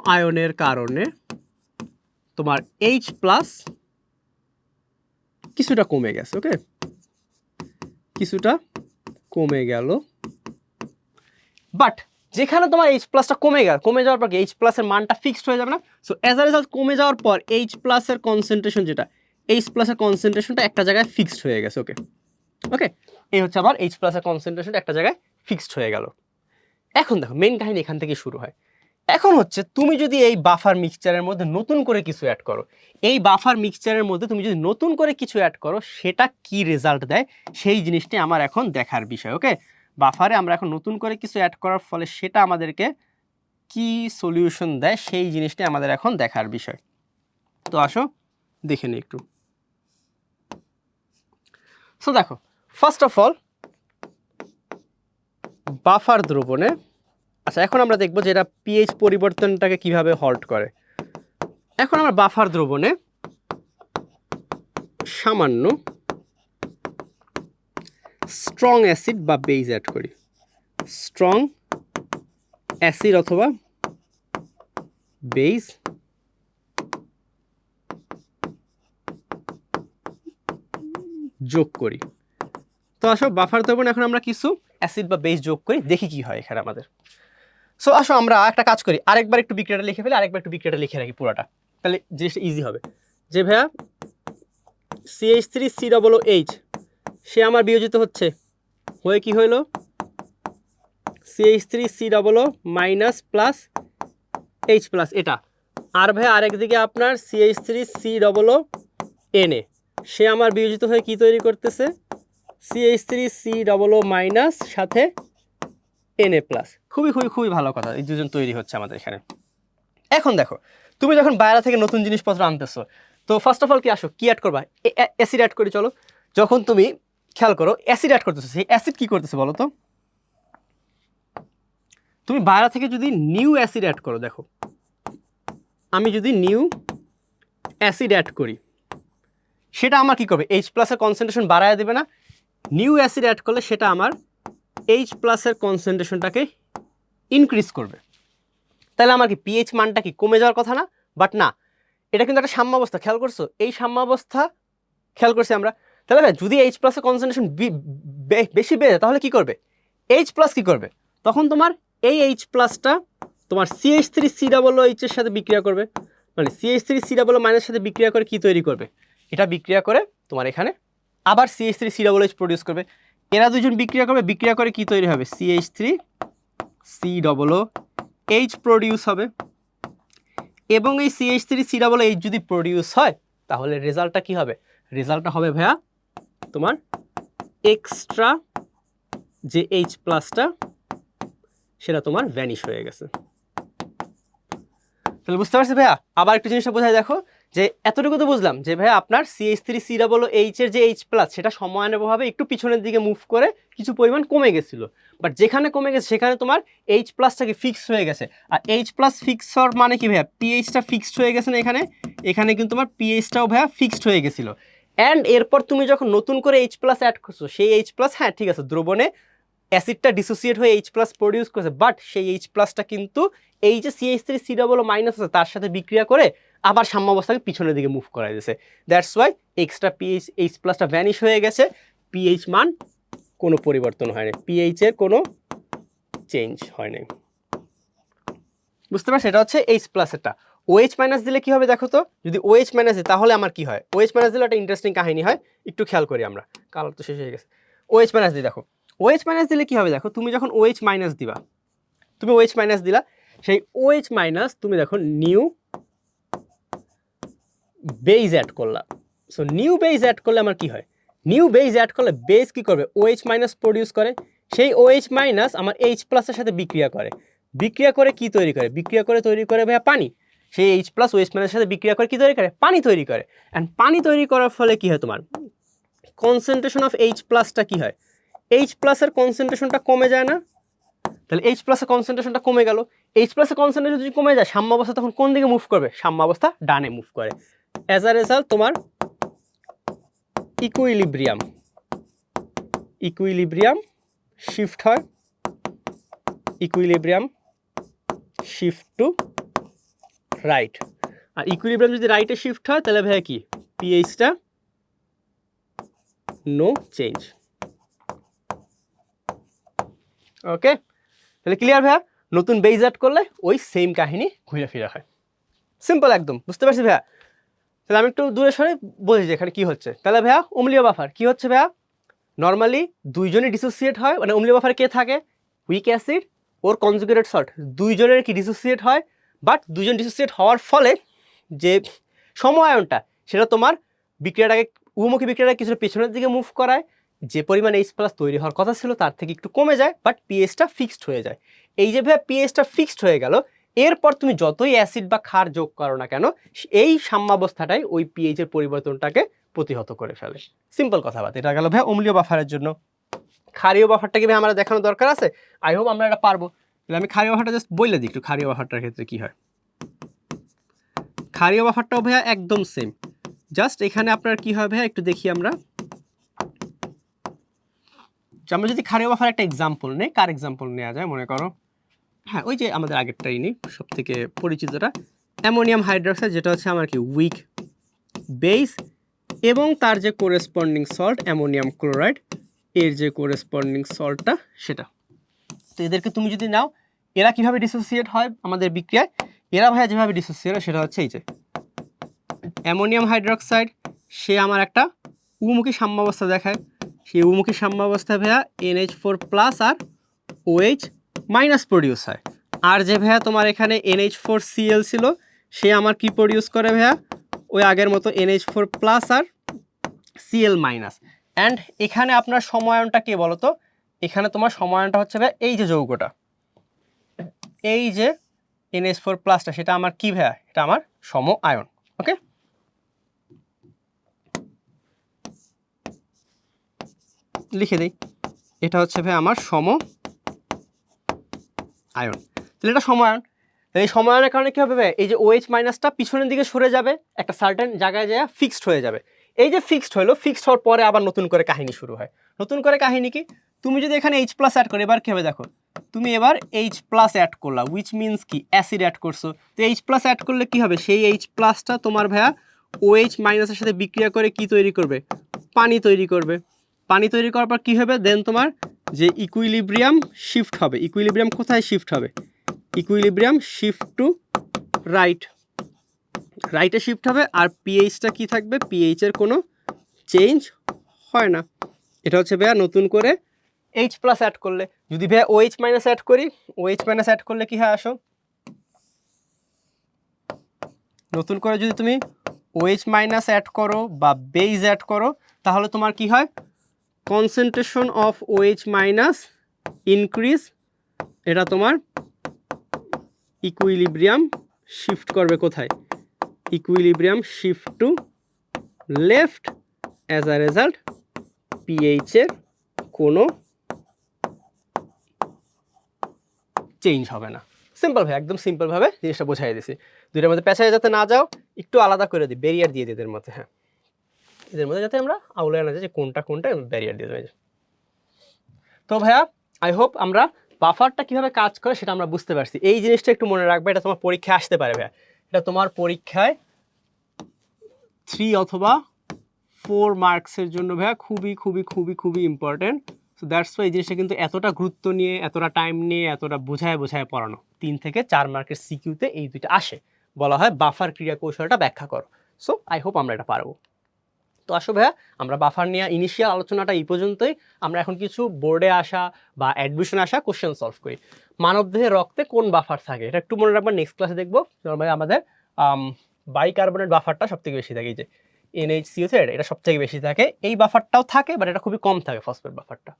আয়নের কারণে তোমার H প্লাস কিছুটা কমে গেছে। ওকে, কিছুটা কমে গেল, বাট যেখানে তোমার H প্লাসটা কমে যাওয়ার পর H প্লাসের মানটা ফিক্সড হয়ে যাবে না? সো অ্যাজ আ রেজাল্ট কমে যাওয়ার পর H প্লাসের কনসেন্ট্রেশন, যেটা H প্লাসের কনসেন্ট্রেশনটা একটা জায়গায় ফিক্সড হয়ে গেছে। ওকে ওকে, এই হচ্ছে আবার H প্লাসের কনসেন্ট্রেশন একটা জায়গায় ফিক্সড হয়ে গেল। এখন দেখো মেইন কাহিনী এখান থেকে শুরু হয়। এখন হচ্ছে তুমি যদি এই বাফার মিক্সচারের মধ্যে নতুন করে কিছু অ্যাড করো, এই বাফার মিক্সচারের মধ্যে তুমি যদি নতুন করে কিছু অ্যাড করো, সেটা কি রেজাল্ট দেয় সেই জিনিসটি আমার এখন দেখার বিষয়। ওকে, বাফারে আমরা এখন নতুন করে কিছু অ্যাড করার ফলে সেটা আমাদেরকে কি সলিউশন দেয় সেই জিনিসটি আমাদের এখন দেখার বিষয়। তো আসো দেখে নিই একটু। সো দেখো, ফার্স্ট অফ অল বাফার দ্রবণে, আচ্ছা এখন আমরা দেখবো যে এটা পিএইচ পরিবর্তনটাকে কিভাবে হল্ট করে। এখন আমরা বাফার দ্রবণে সামান্য স্ট্রং অ্যাসিড বা বেজ অ্যাড করি। স্ট্রং অ্যাসিড অথবা বেস যোগ করি। তো আসো বাফার দ্রবণ এখন আমরা কিছু অ্যাসিড বা বেস যোগ করি, দেখি কি হয় এখানে আমাদের। সো আসো আমরা একটা কাজ করি, আরেকবার একটু বিক্রিয়াটা লিখে ফেলি, আরেকবার একটু বিক্রিয়াটা লিখে রাখি পুরোটা, তাহলে জিনিসটা ইজি হবে। যে ভাইয়া CH3COOH সে আমার বিয়োজিত হচ্ছে, হয়ে কি হইলো CH3COO minus plus H plus এটা। আর ভাইয়া আরেকদিকে আপনার CH3COONA সে আমার বিয়োজিত হয়ে কি তৈরি করতেছে CH3COO মাইনাস সাথে Na প্লাস। খুবই খুবই খুবই ভালো কথা, এই দুজন তৈরি হচ্ছে আমাদের এখানে। এখন দেখো তুমি যখন বাইরে থেকে নতুন জিনিসপত্র আনতেছো, তো ফার্স্ট অফ অল কি আসো কি অ্যাড করবা, অ্যাসিড অ্যাড করি। চলো যখন তুমি খেয়াল করো অ্যাসিড অ্যাড করতেছো, সেই অ্যাসিড কি করতেছে বলো তো, তুমি বাইরে থেকে যদি নিউ অ্যাসিড অ্যাড করো, দেখো আমি যদি নিউ অ্যাসিড অ্যাড করি সেটা আমার কি করবে, H প্লাসের কনসেন্ট্রেশন বাড়ায় দেবে না। নিউ অ্যাসিড অ্যাড করলে সেটা আমার H প্লাসের কনসেন্ট্রেশনটাকে ইনক্রিজ করবে। তাহলে আমার কি পিএইচ মানটা কি কমে যাওয়ার কথা না? বাট না, এটা কিন্তু একটা সাম্যাবস্থা, খেয়াল করছো? এই সাম্যাবস্থা খেয়াল করছি আমরা। তাহলে যদি H প্লাসের কনসেন্ট্রেশন বেশি বেড়ে তাহলে কি করবে, H প্লাস কি করবে, তখন তোমার এই H প্লাসটা তোমার CH3COOH এর সাথে বিক্রিয়া করবে, মানে CH3COO মাইনাসের সাথে বিক্রিয়া করে কি তৈরি করবে, এটা বিক্রিয়া করে তোমার এখানে আবার CH3COOH প্রডিউস করবে। এরা দুজন বিক্রিয়া করবে, বিক্রিয়া করে কি তৈরি হবে, CH3COOH প্রডিউস হবে। এবং এই CH3COOH যদি প্রডিউস হয় তাহলে রেজাল্টটা কি হবে, রেজাল্টটা হবে ভাইয়া তোমার এক্সট্রা যে H প্লাসটা সেটা তোমার ভ্যানিশ হয়ে গেছে। তাহলে বুঝতে পারছি ভাইয়া? আবার একটু জিনিসটা বোঝায় দেখো, যে এতটুকু তো বুঝলাম যে ভাইয়া আপনার CH3COOH এর যে H প্লাস সেটা সময়ানুভাবে একটু পিছনের দিকে মুভ করে কিছু পরিমাণ কমে গেছিল, বাট যেখানে কমে গেছে সেখানে তোমার H প্লাসটাকে ফিক্সড হয়ে গেছে। আর H প্লাস ফিক্স হওয়ার মানে কি ভাইয়া, পিএইচটা ফিক্সড হয়ে গেছে না এখানে, এখানে কিন্তু তোমার পিএইচটাও ভাইয়া ফিক্সড হয়ে গেছিল। অ্যান্ড এরপর তুমি যখন নতুন করে H প্লাস অ্যাড করছো, সেই H প্লাস হ্যাঁ ঠিক আছে দ্রবণে অ্যাসিডটা ডিসোসিয়েট হয়ে H প্লাস প্রডিউস করেছে, বাট সেই H প্লাসটা কিন্তু এই যে CH3COO মাইনাস আছে তার সাথে বিক্রিয়া করে আবার সাম্যাবস্থাকে পিছনের দিকে মুভ করাই দিয়েছে। That's why extra pH H প্লাসটা ভ্যানিশ হয়ে গেছে, পিএইচ মান কোনো পরিবর্তন হয়নি, পিএইচ এর কোনো চেঞ্জ হয়নি। বুঝতে পারছো? এটা হচ্ছে H প্লাসেরটা। OH মাইনাস দিলে কি হবে দেখো তো, যদি OH মাইনাস দিই তাহলে আমার কি হয়, OH মাইনাস দিলে একটা ইন্টারেস্টিং কাহিনী হয়, একটু খেয়াল করি আমরা, কালার তো শেষ হয়ে গেছে। OH মাইনাস দিই, দেখো OH মাইনাস দিলে কি হবে, দেখো তুমি যখন OH মাইনাস দিবা, তুমি OH মাইনাস দিলা, সেই OH মাইনাস তুমি দেখো নিউ বেজ অ্যাড করলা। সো নিউ বেজ অ্যাড করলে আমার কি হয়, নিউ বেজ অ্যাড করলে বেজ কি করবে, OH মাইনাস প্রডিউস করে, সেই OH মাইনাস আমার H প্লাসের সাথে বিক্রিয়া করে, বিক্রিয়া করে কি তৈরি করে, বিক্রিয়া করে তৈরি করে ভাইয়া পানি। সেই H প্লাস OH মাইনাসের সাথে বিক্রিয়া করে কি তৈরি করে, পানি তৈরি করে। অ্যান্ড পানি তৈরি করার ফলে কি হয়, তোমার কনসেন্ট্রেশন অফ H প্লাসটা কি হয়, H প্লাসের কনসেন্ট্রেশনটা কমে যায় না? তাহলে H প্লাসের কনসেন্ট্রেশনটা কমে গেল, H প্লাসের কনসেন্ট্রেশন যদি কমে যায় সাম্যাবস্থা তখন কোন দিকে মুভ করবে, সাম্যাবস্থা ডানে মুভ করে। অ্যাজ আ রেজাল্ট তোমার ইকুইলিব্রিয়াম শিফট হয়, equilibrium shift to right. R equilibrium যদি রাইটে শিফট হয় তাহলে ভাইয়া কি, পিএইচটা নো চেঞ্জ। ওকে, তাহলে ক্লিয়ার ভাইয়া? নতুন বেজ অ্যাড করলে ওই সেম কাহিনী ঘুরে ফিরে হয়, সিম্পল একদম। বুঝতে পারছি ভাইয়া? তাহলে আমি একটু দূরে সরে বলছি যে এখানে কি হচ্ছে। তাহলে ভাইয়া অম্লীয় বাফার কি হচ্ছে ভাইয়া, নর্মালি দুইজনই ডিসোসিয়েট হয়, মানে অম্লীয় বাফারে কে থাকে, উইক অ্যাসিড ওর কনজুগেটেড সল্ট, দুইজনের কি ডিসোসিয়েট হয়, বাট দুইজন ডিসোসিয়েট হওয়ার ফলে যে সময়নটা সেটা তোমার বিক্রিয়াটাকে উভমুখী বিক্রিয়াটা কিছুটা পেছনের দিকে মুভ করায়, যে পরিমাণ H প্লাস তৈরি হওয়ার কথা ছিল তার থেকে একটু কমে যায়, বাট পিএইচটা ফিক্সড হয়ে যায়। এই যে ভাইয়া পিএইচটা ফিক্সড হয়ে গেল, এরপর তুমি যতই অ্যাসিড বা ক্ষার যোগ করো না কেন এই সাম্যাবস্থাটাই ওই পিএইচ এর পরিবর্তনটাকে প্রতিহত করে ফেলে। সিম্পল কথাবার্তা, এটা গেল ভাই অম্লীয় বাফারের জন্য। ক্ষারীয় বাফারটাকে ভাই আমাদের দেখানো দরকার আছে, আই হোপ আমরা এটা পারবো। তাহলে আমি ক্ষারীয় বাফারটা জাস্ট বলে দিই একটু, ক্ষারীয় বাফারটার ক্ষেত্রে কি হয়। ক্ষারীয় বাফারটাও ভাইয়া একদম সেম, জাস্ট এখানে আপনার কি হয় ভাইয়া একটু দেখি আমরা। আমরা যদি ক্ষারীয় বাফার একটা এক্সাম্পল নেই, কার এক্সাম্পল নেওয়া যায় মনে করো, হ্যাঁ ওই যে আমাদের আগেরটাই নিই, সব থেকে পরিচিতটা অ্যামোনিয়াম হাইড্রোক্সাইড, যেটা হচ্ছে আমার কি উইক বেস, এবং তার যে কোরেসপন্ডিং সল্ট অ্যামোনিয়াম ক্লোরাইড, এর যে কোরেসপন্ডিং সল্টটা সেটা। তো এদেরকে তুমি যদি নাও, এরা কিভাবে ডিসোসিয়েট হয় আমাদের বিক্রিয়ায়, এরা ভাইয়া যেভাবে ডিসোসিয়েট হয় সেটা হচ্ছে এই যে অ্যামোনিয়াম হাইড্রোক্সাইড, সে আমার একটা উমুখী সাম্যাবস্থা দেখায়, সেই উমুখী সাম্যাবস্থায় ভাইয়া NH4 প্লাস আর OH মাইনাস প্রডিউস হয়। আর যে ভাইয়া তোমার এখানে NH4Cl ছিল, সে আমার কি প্রডিউস করে ভাইয়া, ওই আগের মতো NH4 প্লাস আর Cl মাইনাস। অ্যান্ড এখানে আপনার সময়নটা কে বলো তো, এখানে তোমার সময়নটা হচ্ছে ভাইয়া এই যে যৌগটা, এই যে NH4 প্লাসটা, সেটা আমার কি ভাইয়া, এটা আমার সম আয়ন। ওকে, লিখে দিই, এটা হচ্ছে ভাই আমার সম আয়ন। তাহলে এটা সমায়ন। এই সমায়নের কারণে কি হবে ভাই, এই যে OH মাইনাসটা পিছনের দিকে সরে যাবে, একটা সার্টেন জায়গায় যায় ফিক্সড হয়ে যাবে। এই যে ফিক্সড হলো, ফিক্সড হওয়ার পরে আবার নতুন করে কাহিনী শুরু হয়। নতুন করে কাহিনী কি, তুমি যদি এখানে H প্লাস অ্যাড করো, এবার কি হবে দেখো, তুমি এবার H প্লাস অ্যাড করলা, উইচ মিনস কি অ্যাসিড অ্যাড করছো। তো H প্লাস অ্যাড করলে কি হবে, সেই H প্লাসটা তোমার ভাইয়া OH মাইনাসের সাথে বিক্রিয়া করে কি তৈরি করবে, পানি তৈরি করবে। পানি তৈরি করার পর কী হবে, দেন তোমার যে ইকুইলিব্রিয়াম শিফট হবে, ইকুইলিব্রিয়াম কোথায় শিফট হবে, ইকুইলিব্রিয়াম শিফট টু রাইট, রাইটে শিফট হবে। আর পিএইচটা কি থাকবে, পিএইচের কোনো চেঞ্জ হয় না। এটা হচ্ছে ভাইয়া নতুন করে H প্লাস অ্যাড করলে। যদি ভাইয়া OH মাইনাস অ্যাড করি, OH মাইনাস অ্যাড করলে কি হয় আসো, নতুন করে যদি তুমি OH মাইনাস অ্যাড করো বা বেজ অ্যাড করো, তাহলে তোমার কি হয়, concentration of OH minus increase, এটা তোমার ইকুইলিব্রিয়াম শিফট করবে কোথায়, equilibrium shift to left. As a result পিএইচের কোনো চেঞ্জ হবে না। সিম্পল ভাবে, একদম সিম্পলভাবে জিনিসটা বোঝাই দিছি। দুইটার মধ্যে পেঁচায় যাতে না যাও, একটু আলাদা করে দিই, ব্যারিয়ার দিয়ে দিই এদের মধ্যে। হ্যাঁ, এদের মধ্যে যাতে আমরা আউলে না যাই যে কোনটা কোনটা, ব্যারিয়ার দিয়ে দেবো। তো ভাইয়া আই হোপ আমরা বাফারটা কিভাবে কাজ করে সেটা আমরা বুঝতে পারছি। এই জিনিসটা একটু মনে রাখবে, এটা তোমার পরীক্ষায় আসতে পারে ভাইয়া, এটা তোমার পরীক্ষায় 3 অথবা 4 মার্কসের জন্য ভাইয়া খুবই খুবই খুবই খুবই ইম্পর্টেন্ট। সো দ্যাটস ওয়াই এই জিনিসটা কিন্তু এতটা গুরুত্ব নিয়ে, এতটা টাইম নিয়ে, এতটা বোঝায় বোঝায় পড়ানো। 3 থেকে 4 মার্কের সিকিউতে এই দুইটা আসে, বলা হয় বাফার ক্রিয়া কৌশলটা ব্যাখ্যা করো। সো আই হোপ আমরা এটা পারবো। তো আসো ভাইয়া, আমরা বাফার নিয়ে ইনিশিয়াল আলোচনাটা এই পর্যন্তই। আমরা এখন কিছু বোর্ডে আসা বা অ্যাডমিশনে আসা কোশ্চেন সলভ করি। মানবদেহের রক্তে কোন বাফার থাকে এটা একটু মনে রাখবেন, নেক্সট ক্লাসে দেখবো। ভাই আমাদের বাইকার্বনেট বাফারটা সব থেকে বেশি থাকে, এই যে NHCO এটা সব থেকে বেশি থাকে। এই বাফারটাও থাকে, বাট এটা খুবই কম থাকে ফসফেট বাফারটা।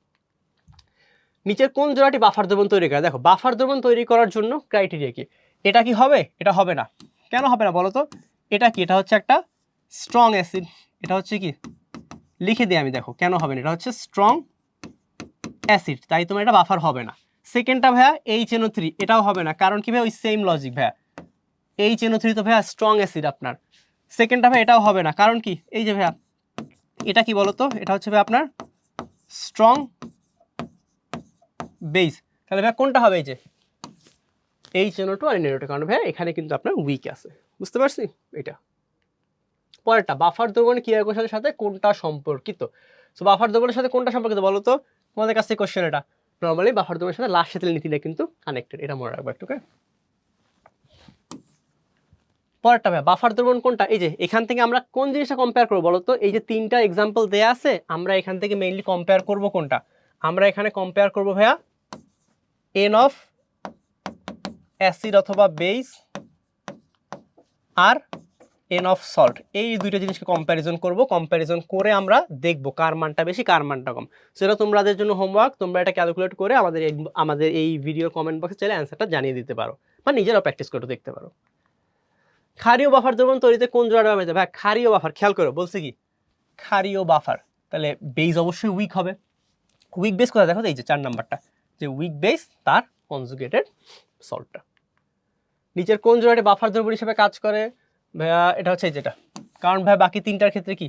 নিচের কোন জোড়াটি বাফার দ্রবণ তৈরি করে, দেখো বাফার দ্রবণ তৈরি করার জন্য ক্রাইটেরিয়া কি, এটা কি হবে, এটা হবে না। কেন হবে না বলো তো, এটা কি, এটা হচ্ছে একটা স্ট্রং অ্যাসিড, এটা হচ্ছে কি, লিখে দিই আমি, দেখো কেন হবে না, এটা হচ্ছে স্ট্রং অ্যাসিড, তাই তোমার এটা বাফার হবে না। সেকেন্ডটা ভাইয়া HNO3, এটাও হবে না, কারণ কি ভাইয়া ওই সেম লজিক ভাইয়া, HNO3 তো ভাইয়া স্ট্রং অ্যাসিড আপনার। সেকেন্ডটা ভাইয়া এটাও হবে না, কারণ কি, এই যে ভাইয়া এটা কি বলো তো, এটা হচ্ছে ভাইয়া আপনার স্ট্রং বেস। তাহলে ভাইয়া কোনটা হবে, এই যে HNO2 আর NO2, কারণ ভাইয়া এখানে কিন্তু আপনার উইক আছে, বুঝতে পারছি। এটা পরেরটা, বাফার দ্রবণ ক্রিয়া কৌশলের সাথে কোনটা সম্পর্কিত। সো বাফার দ্রবণের সাথে কোনটা সম্পর্কিত বলো তো, তোমাদের কাছে কোশ্চেন এটা। নর্মালি বাফার দ্রবণের সাথে লাশ শীতল নীতিটা কিন্তু কানেক্টেড, এটা মনে রাখবো একটু। পরেরটা ভাই, বাফার দ্রবণ কোনটা, এই যে এখান থেকে আমরা কোন জিনিসটা কম্পেয়ার করবো বলো তো, এই যে 3টা এক্সাম্পল দেয়া আছে, আমরা এখান থেকে মেইনলি কম্পেয়ার করব কোনটা, আমরা এখানে কম্পেয়ার করব ভাইয়া এন অফ অ্যাসিড অথবা বেস আর এন অফ সল্ট, এই দুইটা জিনিসকে কম্প্যারিজন করব। কম্প্যারিজন করে আমরা দেখব কার মানটা বেশি কার মানটা কম। সেটা তোমাদের জন্য হোমওয়ার্ক, তোমরা এটা ক্যালকুলেট করে আমাদের এই ভিডিও কমেন্ট বক্সে চাইলে অ্যান্সারটা জানিয়ে দিতে পারো, বা নিজেরাও প্র্যাকটিস করে দেখতে পারো। ক্ষারীয় বাফার দ্রবণ তৈরিতে কোন জোড়াটা ব্যবহৃত হয়, ভাই ক্ষারীয় বাফার, খেয়াল করো বলছে কি ক্ষারীয় বাফার, তাহলে বেস অবশ্যই উইক হবে। উইক বেস কোথায় দেখো, এই যে 4 নাম্বারটা, যে উইক বেস তার কনজুগেটেড সল্টটা। নিচের কোন জোড়াটি বাফার দ্রবণ হিসেবে কাজ করে, ভাইয়া এটা হচ্ছে যেটা, কারণ ভাই বাকি 3টার ক্ষেত্রে কি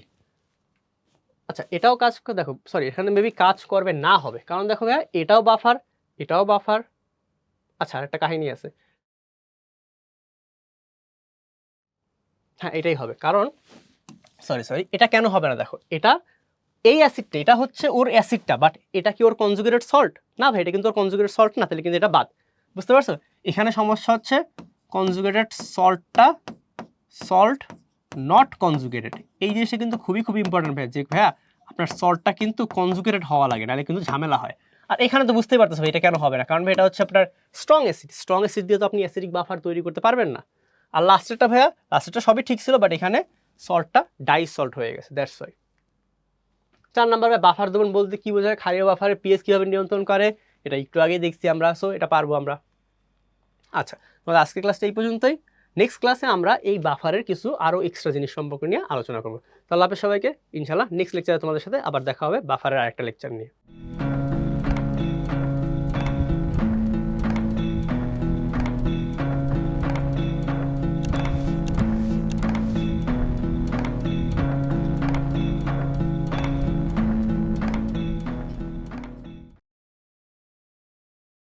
আচ্ছা এটাও কাজ দেখো সরি এখানে মেবি কাজ করবে না হবে, কারণ দেখো ভাইয়া এটাও বাফার, এটাও বাফার। আচ্ছা আরেকটা কাহিনী আছে, হ্যাঁ এটাই হবে, কারণ সরি এটা কেন হবে না দেখো, এটা এই অ্যাসিডটা এটা হচ্ছে ওর অ্যাসিডটা, বাট এটা কি ওর কনজুগেটেড সল্ট না ভাই, এটা কিন্তু ওর কনজুগেটেড সল্ট না, তাহলে কিন্তু এটা বাদ। বুঝতে পারছো, এখানে সমস্যা হচ্ছে কনজুগেটেড সল্টটা সল্ট নট কনজুগেটেড, এই জিনিসটা কিন্তু খুবই খুবই ইম্পর্টেন্ট ভাই, যে ভাইয়া আপনার সল্টটা কিন্তু কনজুগেটেড হওয়া লাগে, নাহলে কিন্তু ঝামেলা হয়। আর এখানে তো বুঝতেই পারতেছো ভাই এটা কেন হবে না, কারণ ভাই এটা হচ্ছে আপনার স্ট্রং অ্যাসিড, স্ট্রং অ্যাসিড দিয়ে তো আপনি অ্যাসিডিক বাফার তৈরি করতে পারবেন না। আর লাস্টেরটা ভাইয়া, লাস্টেরটা সবই ঠিক ছিল, বাট এখানে সল্টটা ডাই সল্ট হয়ে গেছে, দ্যাটস ওয়াই। 4 নম্বরে বাফার দ্রবণ বলতে কি বোঝায়, ক্ষারীয় বাফারের পিএইচ কিভাবে নিয়ন্ত্রণ করে, এটা একটু আগেই দেখছি আমরা, সো এটা পারবো আমরা। আচ্ছা, তাহলে আজকের ক্লাসটা এই পর্যন্তই। নেক্সট ক্লাসে আমরা এই বাফারের কিছু আরো এক্সট্রা জিনিস সম্পর্কে নিয়ে আলোচনা করবো। তাহলে আপনার সবাইকে ইনশাআল্লাহ নেক্সট লেকচারে তোমাদের সাথে আবার দেখা হবে বাফারের আরেকটা লেকচার নিয়ে।